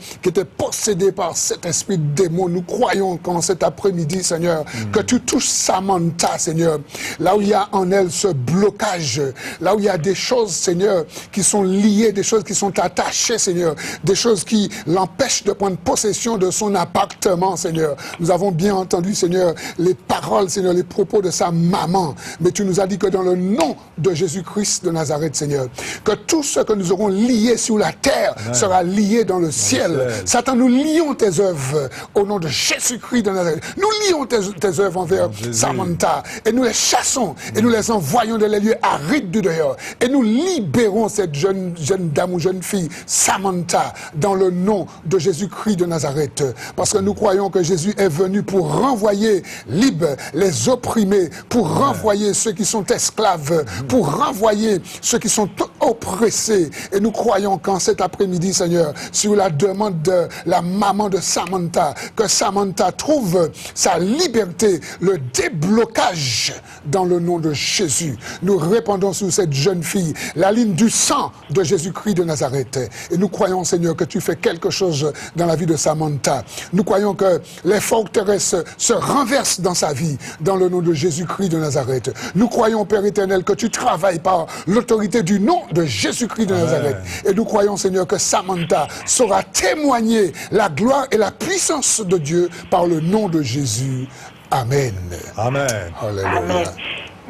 possédée par cet esprit de démon, nous croyons qu'en cet après-midi, Seigneur, que tu touches Samantha, Seigneur, là où il y a en elle ce blocage, là où il y a des choses, Seigneur, qui sont liées, des choses qui sont attachées, Seigneur, des choses qui l'empêchent de prendre possession de son appartement, Seigneur. Nous avons bien entendu, Seigneur, les paroles, Seigneur, les propos de sa maman, mais tu nous as dit que dans le nom de Jésus-Christ de Nazareth, Seigneur, que tout ce que nous aurons lié sur la terre sera lié dans le ciel. Satan, nous lions tes œuvres au nom de Jésus-Christ de Nazareth. Nous lions tes œuvres envers Samantha et nous les chassons et nous les envoyons dans les lieux arides du dehors et nous libérons cette jeune dame ou jeune fille Samantha dans le nom de Jésus-Christ de Nazareth, parce que nous croyons que Jésus est venu pour renvoyer libres les opprimés, pour renvoyer ceux qui sont esclaves, pour renvoyer ceux qui sont oppressés. Et nous croyons qu'en cet après-midi, Seigneur, sur la demande de la maman de Samantha, que Samantha trouve sa liberté, le déblocage dans le nom de Jésus. Nous répandons sur cette jeune fille la ligne du sang de Jésus-Christ de Nazareth. Et nous croyons, Seigneur, que tu fais quelque chose dans la vie de Samantha. Nous croyons que les forteresses se renversent dans sa vie, dans le nom de Jésus-Christ de Nazareth. Nous croyons, Père éternel, que tu travailles par l'autorité du nom de Jésus-Christ de Nazareth. Et nous croyons, Seigneur, que Samantha saura témoigner la gloire et la puissance de Dieu par le nom de Jésus. Amen. Amen. Alléluia. Amen.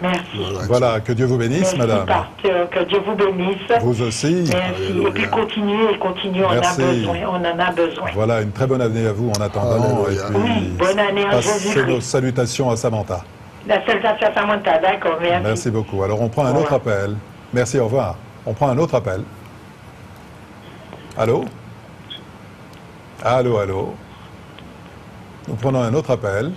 Merci. Voilà, que Dieu vous bénisse, Merci, madame. pasteur, que Dieu vous bénisse. Vous aussi. Merci. Et puis continuez, on en a besoin. Voilà, une très bonne année à vous en attendant. Et puis, oui, bonne année à passez nos Jésus-Christ. salutations à Samantha. La salutation à Samantha, d'accord, merci. Merci beaucoup. Alors on prend un autre appel. Merci, au revoir. On prend un autre appel. Allô? Allô, allô? Nous prenons un autre appel.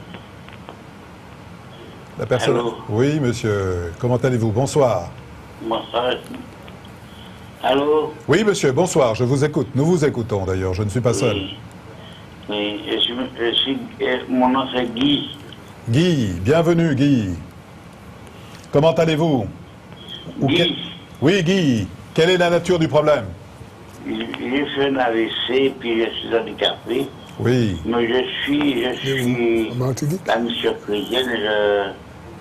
La personne... Allô? Oui, monsieur. Comment allez-vous? Bonsoir. Bonsoir. Allô? Oui, monsieur, bonsoir. Je vous écoute. Nous vous écoutons, d'ailleurs. Je ne suis pas seul. Oui, mon nom c'est Guy. Guy, bienvenue, Guy. Comment allez-vous? Guy, Oui, Guy. Quelle est la nature du problème? j'ai fait un AVC, puis je suis handicapé. Oui. Mais je suis En Martinique. la mission chrétienne,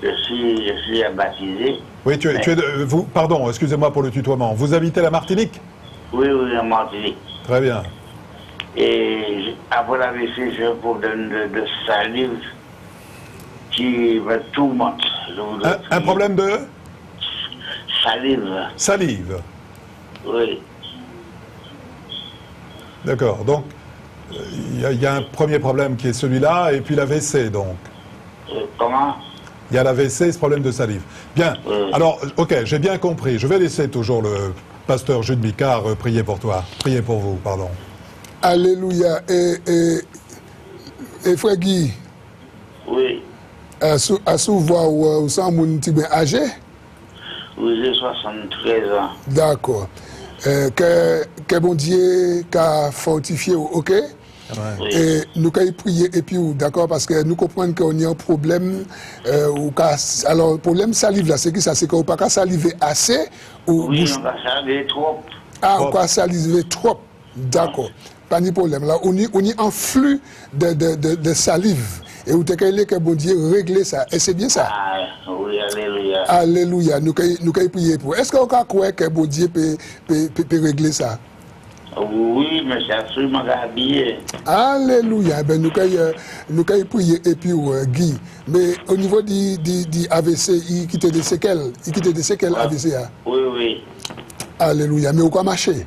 je suis baptisé. Oui, tu es vous, pardon, excusez-moi pour le tutoiement. Vous habitez la Martinique? Oui, oui, en Martinique. Très bien. Et après l'AVC, j'ai un problème de salive qui me tourmente. Un problème de Salive, salive. oui. D'accord. Donc, il y a un premier problème qui est celui-là, et puis l'AVC, donc. Comment? Il y a l'AVC, ce problème de salive. Bien. Alors, ok, j'ai bien compris. Je vais laisser toujours le pasteur Jude Micard prier pour toi. Prier pour vous, pardon. Alléluia. Et frère Guy, Oui, à souvoir ou sans mon petit ben âgé? oui, j'ai 73 ans. D'accord. Que bon Dieu qu'a fortifié, ok? Ouais. Oui. Et nous allons prier et puis d'accord parce que nous comprenons qu'on y a un problème alors le problème salive là c'est que ça c'est qu'on pas qu'à saliver assez ou Oui, bouche on va saliver trop. on va saliver trop, d'accord, pas de problème là on y en flux de salive et vous t'avez que bon Dieu régler ça et c'est bien ça. Ah, oui, alléluia. Alléluia, nous allons prier pour. Est-ce qu'on peut croire que bon Dieu peut régler ça? Oui, mais c'est absolument habillé. Alléluia. Ben, nous allons prier et puis Guy. Mais au niveau du AVC, il quitte des séquelles. Il quitte des séquelles AVC. Hein? Oui, oui. Alléluia. Mais où quoi marcher?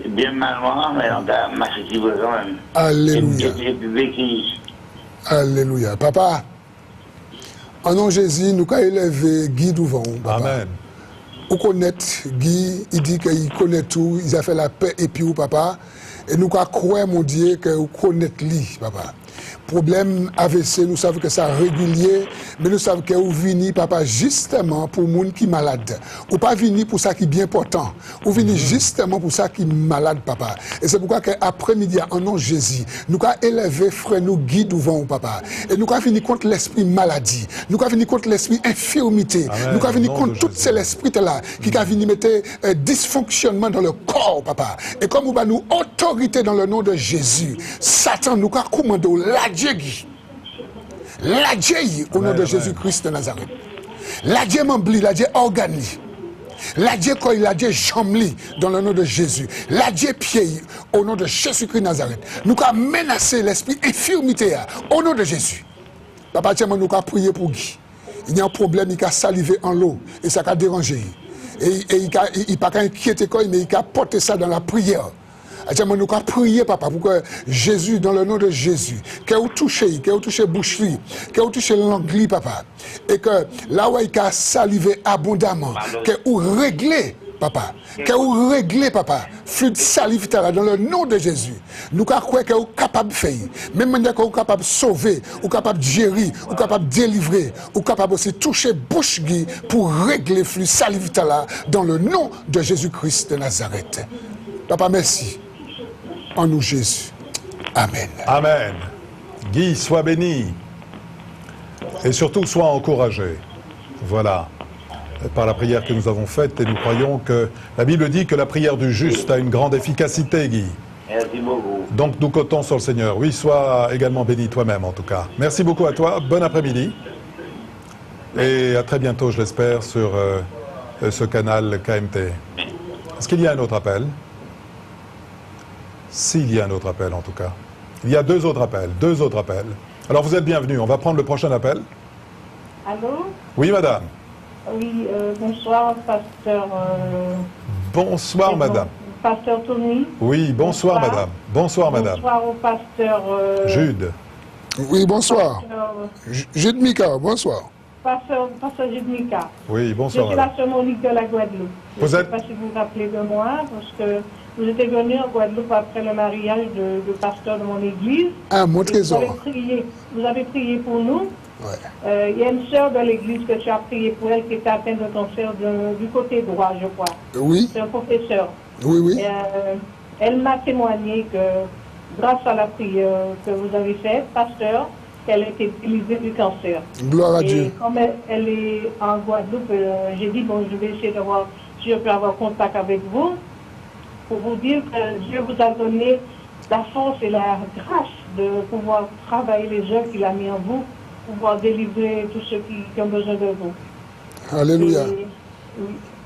Bien malement, mais on a marché qui veut quand même. Alléluia. Et puis béquille. Alléluia. Papa, en nom de Jésus, nous allons élever Guy devant. Amen. Vous connaissez Guy, il dit qu'il connaît tout, il a fait la paix et puis où, papa. Et nous croyons, mon Dieu, que vous connaissez lui, papa. Problème AVC, nous savons que ça régulier, mais nous savons que vous venez, papa, justement pour les gens qui sont malades. Ou pas venir pour ça qui est bien important. Vous venez justement pour ça qui est malade, papa. Et c'est pourquoi qu'après-midi, en nom de Jésus, nous avons élevé frère nous guide devant, papa. Et nous avons fini contre l'esprit maladie. Nous avons fini contre l'esprit infirmité. Amen. Nous avons fini contre tout cet esprit-là qui a fini mettre dysfonctionnement dans le corps, papa. Et comme nous avons autorité dans le nom de Jésus, Satan nous a commandé la Dieu au nom de Jésus-Christ de Nazareth. La Dieu m'embli, la Dieu organe, la Dieu koy, la Dieu jamli dans le nom de Jésus. La Dieu pied au nom de Jésus-Christ de Nazareth. Nous avons menacé l'esprit infirmité au nom de Jésus. Papa, tiens, nous avons prié pour Guy. Il y a un problème, il a salivé en l'eau et ça a dérangé. Et il n'a pas inquiété, mais il a porté ça dans la prière. Nous avons prié, papa, pour que Jésus, dans le nom de Jésus, qu'il ait touché bouche, qu'il ait touché langue, papa, et que là où il a salivé abondamment, qu'il ait réglé, papa, qu'il ait réglé, papa, flux de salive dans le nom de Jésus. Nous croyons qu'il est capable de faire, même qu'il est capable de sauver, ou capable de gérer, ou capable de délivrer, ou capable aussi de toucher bouche pour régler flux de salive dans le nom de Jésus-Christ de Nazareth. Papa, merci. En nous, Jésus. Amen. Amen. Guy, sois béni. Et surtout, sois encouragé. Voilà. Par la prière que nous avons faite, et nous croyons que la Bible dit que la prière du juste a une grande efficacité, Guy. Merci beaucoup. Donc nous comptons sur le Seigneur. Oui, sois également béni toi-même, en tout cas. Merci beaucoup à toi. Bon après-midi. Et à très bientôt, je l'espère, sur ce canal KMT. Est-ce qu'il y a un autre appel? S'il y a un autre appel, en tout cas. Il y a deux autres appels. Alors, vous êtes bienvenus. On va prendre le prochain appel. Allô? Oui, madame. Oui, bonsoir, pasteur. Bonsoir, madame. Pasteur Tony. Oui, bonsoir, madame. Bonsoir, madame. Bonsoir au pasteur. Jude. Oui, bonsoir. Pasteur, Jude Mika, bonsoir. pasteur Jude Mika. Oui, Je bonsoir, suis madame. la sœur Monique de la Guadeloupe. Je ne sais pas si vous vous rappelez de moi, parce que vous étiez venu en Guadeloupe après le mariage de pasteur de mon église. Ah, mon trésor. Vous avez prié pour nous. Ouais. Il y a une sœur de l'église que tu as prié pour elle qui était atteinte de cancer du côté droit, je crois. Oui. C'est un professeur. Oui, oui. Et, elle m'a témoigné que grâce à la prière que vous avez faite, pasteur, qu'elle a été délivrée du cancer. Gloire à Dieu. Et comme elle est en Guadeloupe, j'ai dit, bon, je vais essayer de voir si je peux avoir contact avec vous pour vous dire que Dieu vous a donné la force et la grâce de pouvoir travailler les œuvres qu'il a mis en vous, pouvoir délivrer tous ceux qui ont besoin de vous. Alléluia.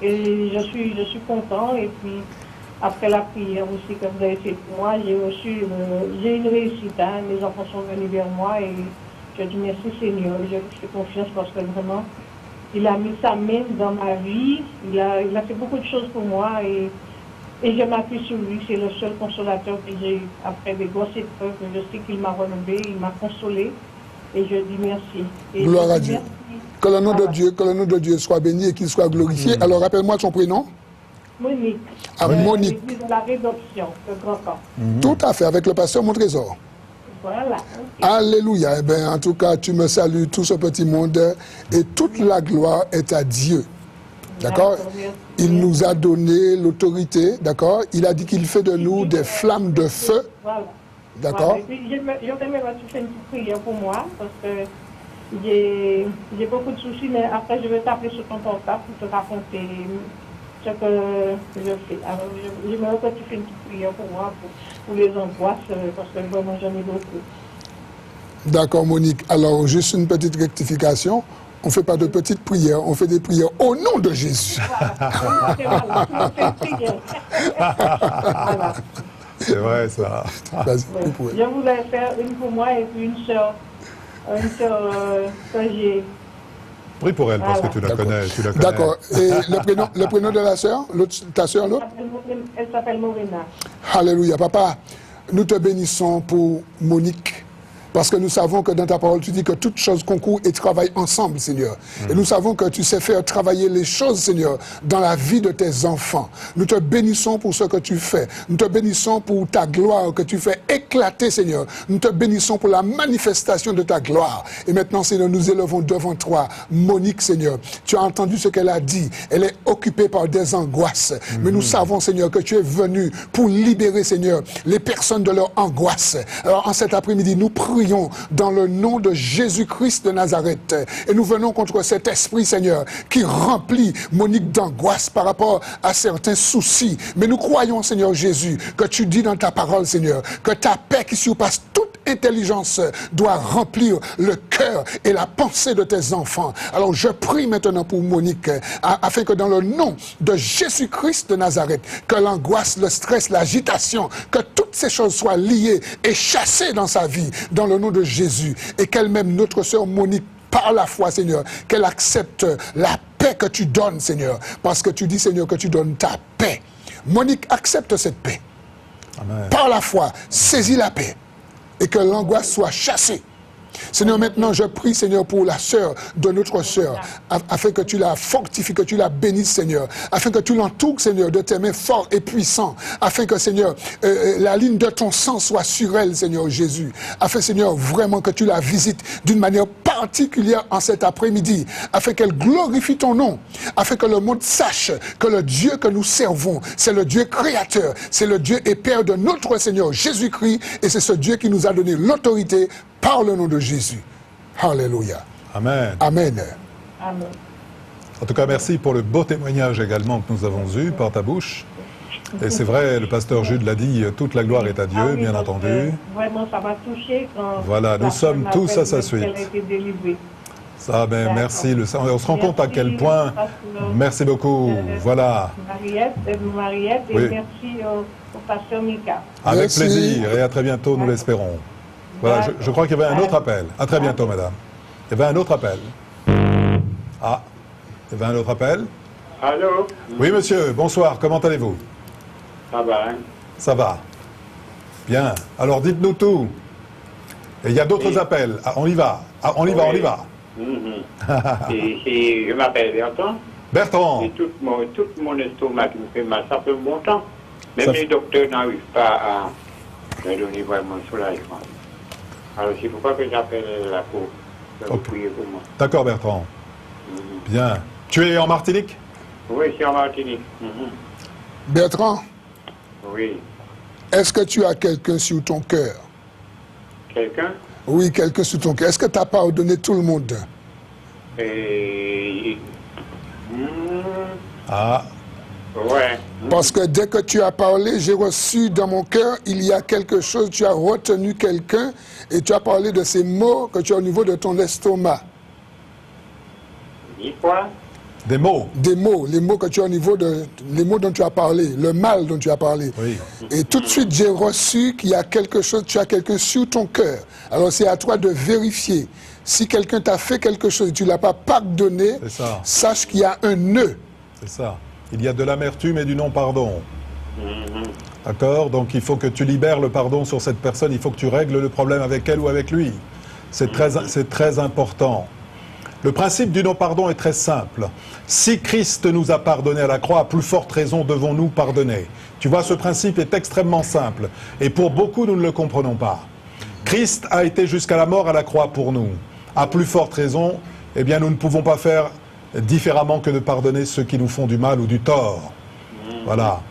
Et je suis content. Et puis, après la prière aussi que vous avez fait pour moi, j'ai une réussite. Hein. Mes enfants sont venus vers moi et je dis merci Seigneur. Je fais confiance parce que vraiment, il a mis sa main dans ma vie. Il a fait beaucoup de choses pour moi et je m'appuie sur lui. C'est le seul consolateur que j'ai eu. Après des grosses épreuves, je sais qu'il m'a relevé, il m'a consolé. Et je dis merci. Et gloire à Dieu. Merci. Que le nom de Dieu soit béni et qu'il soit glorifié. Alors, rappelle-moi son prénom. Monique. Ah, Monique. L'église de la Rédemption, le Grand Camp. Tout à fait, avec le pasteur Montrésor. Voilà. Okay. Alléluia. Eh bien, en tout cas, tu me salues tout ce petit monde et toute la gloire est à Dieu. D'accord? Il nous a donné l'autorité, d'accord? Il a dit qu'il fait de nous des flammes de feu. Voilà. D'accord? Voilà. J'aimerais tu faire une petite prière pour moi parce que j'ai beaucoup de soucis, mais après je vais t'appeler sur ton portable pour te raconter ce que je fais. Alors, j'aimerais que tu fasses une petite prière pour moi, pour les angoisses, parce que vraiment j'en ai beaucoup. D'accord, Monique. Alors, juste une petite rectification. On ne fait pas de petites prières, on fait des prières au nom de Jésus. Voilà. C'est vrai, ça. Ouais. Je voulais faire une pour moi et puis une sœur que j'ai. Prie pour elle, parce que tu la connais. D'accord. Et le prénom de la sœur, ta sœur, l'autre? Elle s'appelle Morena. Alléluia. Papa, nous te bénissons pour Monique. Parce que nous savons que dans ta parole, tu dis que toutes choses concourent et travaillent ensemble, Seigneur. Et nous savons que tu sais faire travailler les choses, Seigneur, dans la vie de tes enfants. Nous te bénissons pour ce que tu fais. Nous te bénissons pour ta gloire que tu fais éclater, Seigneur. Nous te bénissons pour la manifestation de ta gloire. Et maintenant, Seigneur, nous élevons devant toi Monique, Seigneur. Tu as entendu ce qu'elle a dit. Elle est occupée par des angoisses. Mais nous savons, Seigneur, que tu es venu pour libérer, Seigneur, les personnes de leur angoisse. Alors, en cet après-midi, nous prions dans le nom de Jésus-Christ de Nazareth. Et nous venons contre cet esprit, Seigneur, qui remplit Monique d'angoisse par rapport à certains soucis. Mais nous croyons, Seigneur Jésus, que tu dis dans ta parole, Seigneur, que ta paix qui surpasse toute intelligence doit remplir le cœur et la pensée de tes enfants. Alors je prie maintenant pour Monique, afin que dans le nom de Jésus-Christ de Nazareth, que l'angoisse, le stress, l'agitation, que toutes ces choses soient liées et chassées dans sa vie, dans le nom de Jésus, et qu'elle-même, notre sœur Monique, par la foi, Seigneur, qu'elle accepte la paix que tu donnes, Seigneur, parce que tu dis, Seigneur, que tu donnes ta paix. Monique, accepte cette paix. Amen. Par la foi, saisis la paix et que l'angoisse soit chassée. Seigneur, maintenant, je prie, Seigneur, pour la sœur de notre sœur, afin que tu la fortifies, que tu la bénisses, Seigneur, afin que tu l'entoures, Seigneur, de tes mains fortes et puissantes, afin que, Seigneur, la ligne de ton sang soit sur elle, Seigneur Jésus, afin, Seigneur, vraiment que tu la visites d'une manière particulière en cet après-midi, afin qu'elle glorifie ton nom, afin que le monde sache que le Dieu que nous servons, c'est le Dieu créateur, c'est le Dieu et Père de notre Seigneur Jésus-Christ, et c'est ce Dieu qui nous a donné l'autorité par le nom de Jésus. Alléluia. Amen. Amen. Amen. En tout cas, merci pour le beau témoignage également que nous avons eu par ta bouche. Et c'est vrai, le pasteur Jude l'a dit, toute la gloire est à Dieu, bien entendu. Vraiment, ça m'a touché quand... Voilà, nous sommes tous à sa suite. Ça, ben, merci. On se rend compte à quel point... Merci beaucoup. Voilà. Mariette, et merci au pasteur Mika. Avec Merci. plaisir, et à très bientôt, nous l'espérons. Voilà, je crois qu'il y avait un autre appel. À très bientôt, madame. Il y avait un autre appel. Ah, il y avait un autre appel. Allô? Oui, monsieur, bonsoir, comment allez-vous? Ça va, hein? Ça va. Bien, alors dites-nous tout. Et il y a d'autres appels. Ah, on y va. Ah, on y va, on y va. Je m'appelle Bertrand. Bertrand. Et tout mon estomac qui me fait mal, ça fait un bon temps. Même Ça les docteurs n'arrivent pas à me donner vraiment un soulagement. Alors c'est pourquoi que j'appelle la cour. Vous priez pour moi. D'accord, Bertrand. Bien. Tu es en Martinique? Oui, je suis en Martinique. Bertrand, Oui. est-ce que tu as quelqu'un sur ton cœur? Quelqu'un? Oui, quelqu'un sur ton cœur. Est-ce que tu as pardonné tout le monde? Ah. Ouais. Parce que dès que tu as parlé, j'ai reçu dans mon cœur, il y a quelque chose, tu as retenu quelqu'un et tu as parlé de ces mots que tu as au niveau de ton estomac. Dis quoi? Des mots. Des mots, les mots que tu as au niveau de... les mots dont tu as parlé, le mal dont tu as parlé. Oui. Et tout de suite, j'ai reçu qu'il y a quelque chose, tu as quelqu'un sur ton cœur. Alors c'est à toi de vérifier. Si quelqu'un t'a fait quelque chose et tu ne l'as pas pardonné, sache qu'il y a un nœud. C'est ça. Il y a de l'amertume et du non-pardon. D'accord? Donc il faut que tu libères le pardon sur cette personne, il faut que tu règles le problème avec elle ou avec lui. C'est très important. Le principe du non-pardon est très simple. Si Christ nous a pardonné à la croix, à plus forte raison devons-nous pardonner. Tu vois, ce principe est extrêmement simple. Et pour beaucoup, nous ne le comprenons pas. Christ a été jusqu'à la mort à la croix pour nous. À plus forte raison, eh bien, nous ne pouvons pas faire différemment que de pardonner ceux qui nous font du mal ou du tort. Voilà.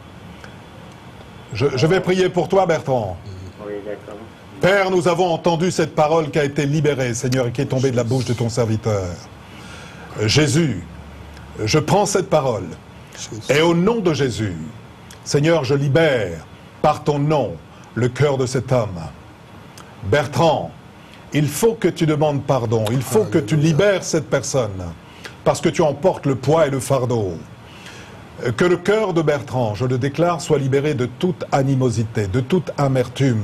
Je vais prier pour toi, Bertrand. Oui, d'accord. Père, nous avons entendu cette parole qui a été libérée, Seigneur, et qui est tombée de la bouche de ton serviteur. Jésus, je prends cette parole, et au nom de Jésus, Seigneur, je libère par ton nom le cœur de cet homme. Bertrand, il faut que tu demandes pardon, il faut que tu libères cette personne, parce que tu en portes le poids et le fardeau. Que le cœur de Bertrand, je le déclare, soit libéré de toute animosité, de toute amertume,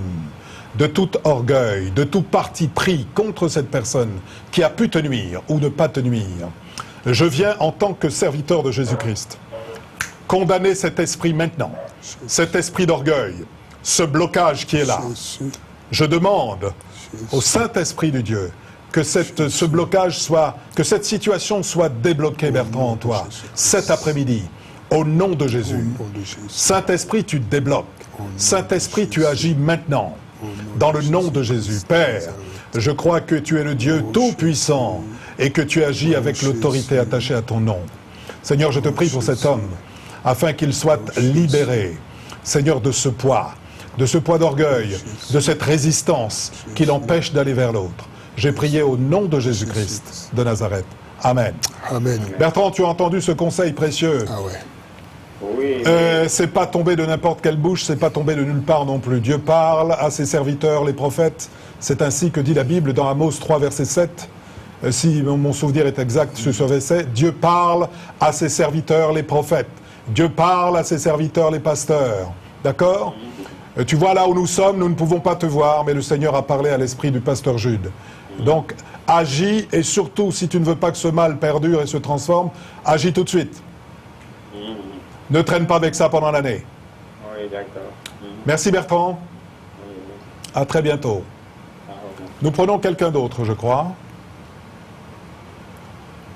de tout orgueil, de tout parti pris contre cette personne qui a pu te nuire ou ne pas te nuire. Je viens en tant que serviteur de Jésus-Christ condamner cet esprit maintenant, cet esprit d'orgueil, ce blocage qui est là. Je demande au Saint-Esprit de Dieu que ce blocage soit, que cette situation soit débloquée, Bertrand, en toi, cet après-midi, au nom de Jésus. Saint-Esprit, tu débloques. Saint-Esprit, tu agis maintenant. Dans le nom de Jésus. Père, je crois que tu es le Dieu tout-puissant et que tu agis avec l'autorité attachée à ton nom. Seigneur, je te prie pour cet homme, afin qu'il soit libéré, Seigneur, de ce poids d'orgueil, de cette résistance qui l'empêche d'aller vers l'autre. J'ai prié au nom de Jésus-Christ de Nazareth. Amen. Amen. Bertrand, tu as entendu ce conseil précieux? Ah ouais. Oui. C'est pas tombé de n'importe quelle bouche, c'est pas tombé de nulle part non plus. Dieu parle à ses serviteurs, les prophètes. C'est ainsi que dit la Bible dans Amos 3, verset 7. Si mon souvenir est exact sur ce verset, Dieu parle à ses serviteurs, les prophètes. Dieu parle à ses serviteurs, les pasteurs. D'accord? Tu vois là où nous sommes, nous ne pouvons pas te voir, mais le Seigneur a parlé à l'esprit du pasteur Jude. Donc, agis, et surtout, si tu ne veux pas que ce mal perdure et se transforme, agis tout de suite. Ne traîne pas avec ça pendant l'année. Oui, d'accord. Merci Bertrand. À très bientôt. Nous prenons quelqu'un d'autre, je crois.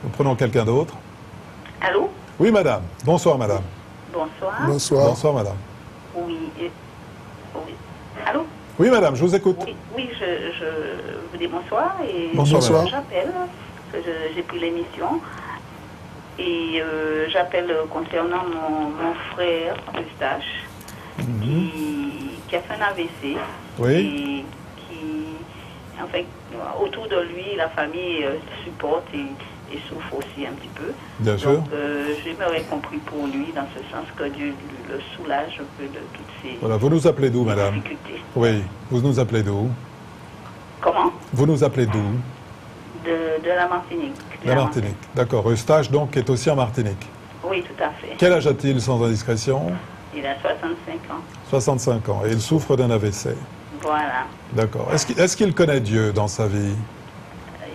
Nous prenons quelqu'un d'autre. Allô? Oui, madame. Bonsoir, madame. Bonsoir. Bonsoir. Bonsoir, madame. Oui. Oui. Allô? Oui, madame, je vous écoute. Oui, je vous dis bonsoir. Et Bonsoir. J'appelle, parce que j'ai pris l'émission. Et j'appelle concernant mon frère Eustache, qui a fait un AVC. Oui. Et qui, en fait, autour de lui, la famille supporte et souffre aussi un petit peu. Bien sûr. Donc, j'aimerais compris pour lui, dans ce sens que Dieu le soulage un peu de toutes ces Voilà, vous nous appelez d'où, madame? difficultés. Oui, vous nous appelez d'où? Comment? Vous nous appelez d'où? De la Martinique. La Martinique. D'accord. Eustache, donc, est aussi en Martinique. Oui, tout à fait. Quel âge a-t-il, sans indiscrétion? Il a 65 ans. 65 ans. Et il souffre d'un AVC. Voilà. D'accord. Est-ce qu'il connaît Dieu dans sa vie?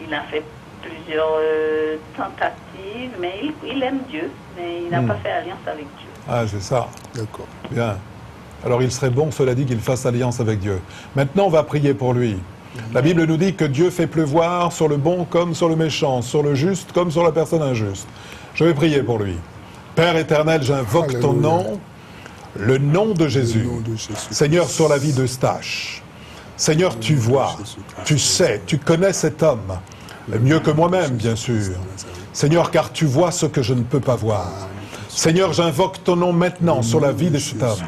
Il a fait plusieurs tentatives, mais il aime Dieu, mais il n'a pas fait alliance avec Dieu. Ah, c'est ça. D'accord. Bien. Alors, il serait bon, cela dit, qu'il fasse alliance avec Dieu. Maintenant, on va prier pour lui. La Bible nous dit que Dieu fait pleuvoir sur le bon comme sur le méchant, sur le juste comme sur la personne injuste. Je vais prier pour lui. Père éternel, j'invoque ton nom, le nom de Jésus. Seigneur, sur la vie d'Eustache. Seigneur, tu vois, tu sais, tu connais cet homme, mieux que moi-même, bien sûr. Seigneur, car tu vois ce que je ne peux pas voir. Seigneur, j'invoque ton nom maintenant sur la vie de cet homme.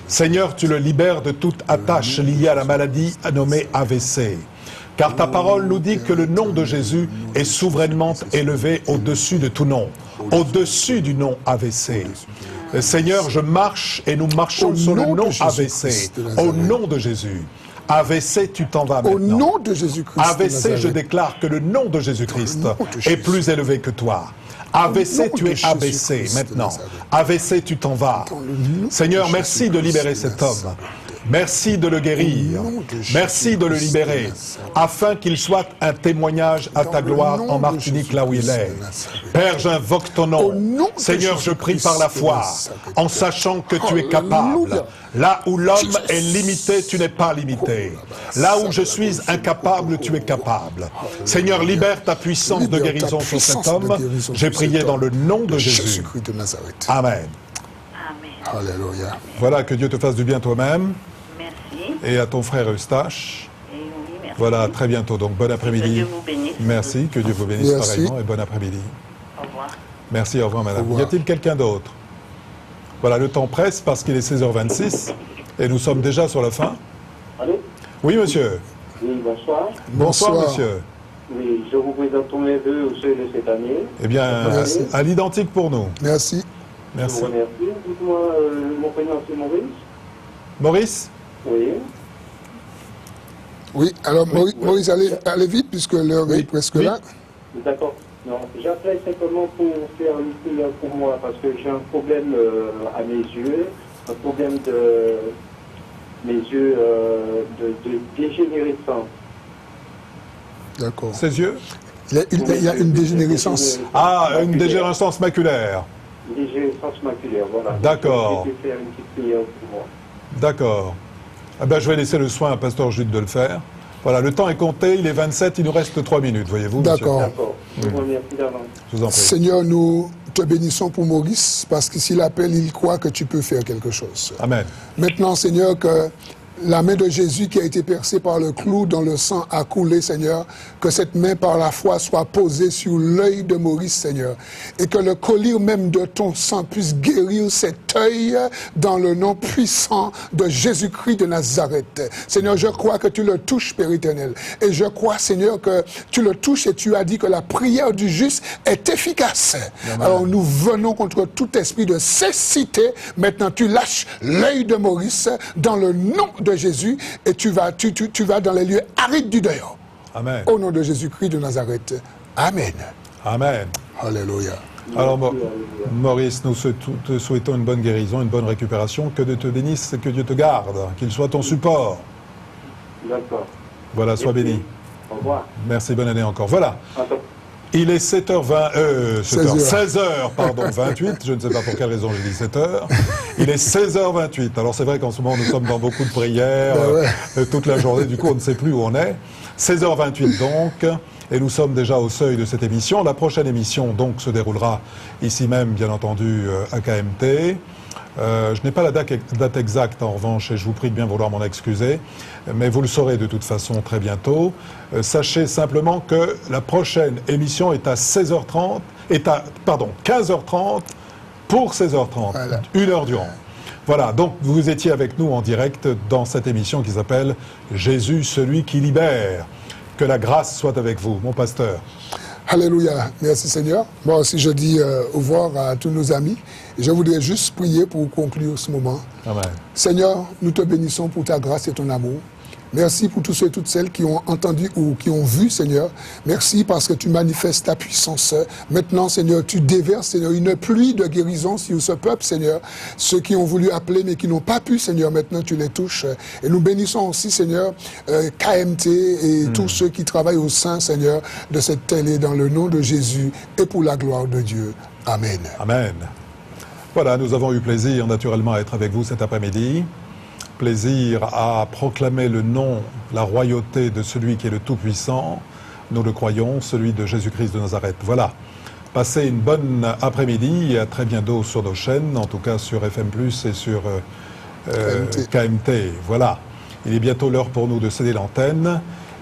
Seigneur, tu le libères de toute attache liée à la maladie nommée AVC. Car ta parole nous dit que le nom de Jésus est souverainement élevé au-dessus de tout nom, au-dessus du nom AVC. Seigneur, je marche et nous marchons sur le nom AVC, au nom de Jésus. AVC, tu t'en vas maintenant. Au nom de Jésus-Christ. AVC, je déclare que le nom de Jésus-Christ est plus élevé que toi. AVC, tu es abaissé maintenant. AVC, tu t'en vas. Seigneur, merci de libérer cet homme. Merci de le guérir. Merci de le libérer, afin qu'il soit un témoignage à ta gloire en Martinique, là où il est. Père, j'invoque ton nom. Seigneur, je prie par la foi, en sachant que tu es capable. Là où l'homme est limité, tu n'es pas limité. Là où je suis incapable, tu es capable. Seigneur, libère ta puissance de guérison sur cet homme. J'ai prié dans le nom de Jésus. Amen. Alléluia. Voilà, que Dieu te fasse du bien toi-même. Merci. Et à ton frère Eustache. Et oui, merci. Voilà, très bientôt. Donc, bon après-midi. Que Dieu vous bénisse. Merci, que Dieu vous bénisse Merci. pareillement et bon après-midi. Au revoir. Merci, au revoir madame. Au revoir. Y a-t-il quelqu'un d'autre? Voilà, le temps presse parce qu'il est 16h26 et nous sommes déjà sur la fin. Allô? Oui, monsieur. Oui, bonsoir. Bonsoir, Bonsoir. monsieur. Oui, je vous présente tous mes vœux au seuil de cette année. Eh bien, Merci. à l'identique pour nous. Merci. Merci. Je vous remercie. Dites-moi, mon prénom c'est Maurice. Maurice? Oui. Oui, alors Maurice, allez vite puisque l'heure Oui. est presque Oui. là. D'accord. Non, j'appelle simplement pour faire une prière pour moi parce que j'ai un problème à mes yeux, un problème de mes yeux de dégénérescence. D'accord. Ses yeux? Il y a une dégénérescence. Ah, une dégénérescence maculaire. Une dégénérescence maculaire, voilà. D'accord. Je vais faire une petite prière pour moi. D'accord. Ah ben, je vais laisser le soin à Pasteur Jude de le faire. Voilà, le temps est compté, il est 27, il nous reste 3 minutes, voyez-vous. monsieur. D'accord. D'accord. Je vous remercie d'avance. Je vous en prie. Seigneur, nous te bénissons pour Maurice parce que s'il appelle, il croit que tu peux faire quelque chose. Amen. Maintenant, Seigneur, que la main de Jésus qui a été percée par le clou dont le sang a coulé, Seigneur, que cette main par la foi soit posée sur l'œil de Maurice, Seigneur, et que le collier même de ton sang puisse guérir cet œil dans le nom puissant de Jésus-Christ de Nazareth. Seigneur, je crois que tu le touches, Père éternel, et je crois, Seigneur, que tu le touches et tu as dit que la prière du juste est efficace. Amen. Alors nous venons contre tout esprit de cécité. Maintenant, tu lâches l'œil de Maurice dans le nom de Jésus et tu vas dans les lieux arides du dehors. Amen. Au nom de Jésus-Christ de Nazareth. Amen. Amen. Alléluia. Alors, Maurice, nous te souhaitons une bonne guérison, une bonne récupération, que Dieu te bénisse et que Dieu te garde, qu'il soit ton support. D'accord. Voilà, sois béni. Au revoir. Merci, bonne année encore. Voilà. Attends. Il est 7h20, 16h. 28, je ne sais pas pour quelle raison j'ai dit 7h. Il est 16h28. Alors c'est vrai qu'en ce moment nous sommes dans beaucoup de prières, toute la journée, du coup on ne sait plus où on est. 16h28 donc, et nous sommes déjà au seuil de cette émission. La prochaine émission donc se déroulera ici même, bien entendu, à KMT. Je n'ai pas la date exacte en revanche et je vous prie de bien vouloir m'en excuser, mais vous le saurez de toute façon très bientôt. Sachez simplement que la prochaine émission est à 15h30 pour 16h30, Voilà. 1 heure durant. Voilà, donc vous étiez avec nous en direct dans cette émission qui s'appelle Jésus, celui qui libère. Que la grâce soit avec vous, mon pasteur. Alléluia. Merci Seigneur. Moi aussi je dis au revoir à tous nos amis. Et je voudrais juste prier pour conclure ce moment. Amen. Seigneur, nous te bénissons pour ta grâce et ton amour. Merci pour tous ceux et toutes celles qui ont entendu ou qui ont vu, Seigneur. Merci parce que tu manifestes ta puissance. Maintenant, Seigneur, tu déverses, Seigneur, une pluie de guérison sur ce peuple, Seigneur. Ceux qui ont voulu appeler mais qui n'ont pas pu, Seigneur, maintenant tu les touches. Et nous bénissons aussi, Seigneur, KMT et tous ceux qui travaillent au sein, Seigneur, de cette télé dans le nom de Jésus et pour la gloire de Dieu. Amen. Amen. Voilà, nous avons eu plaisir naturellement à être avec vous cet après-midi. Plaisir à proclamer le nom, la royauté de celui qui est le Tout-Puissant. Nous le croyons, celui de Jésus-Christ de Nazareth. Voilà. Passez une bonne après-midi et à très bientôt sur nos chaînes, en tout cas sur FM+, et sur KMT. Voilà. Il est bientôt l'heure pour nous de céder l'antenne.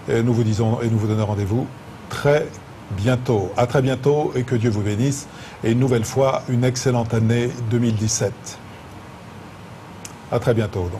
Et nous vous disons et nous vous donnons rendez-vous très bientôt. À très bientôt et que Dieu vous bénisse. Et une nouvelle fois, une excellente année 2017. À très bientôt donc.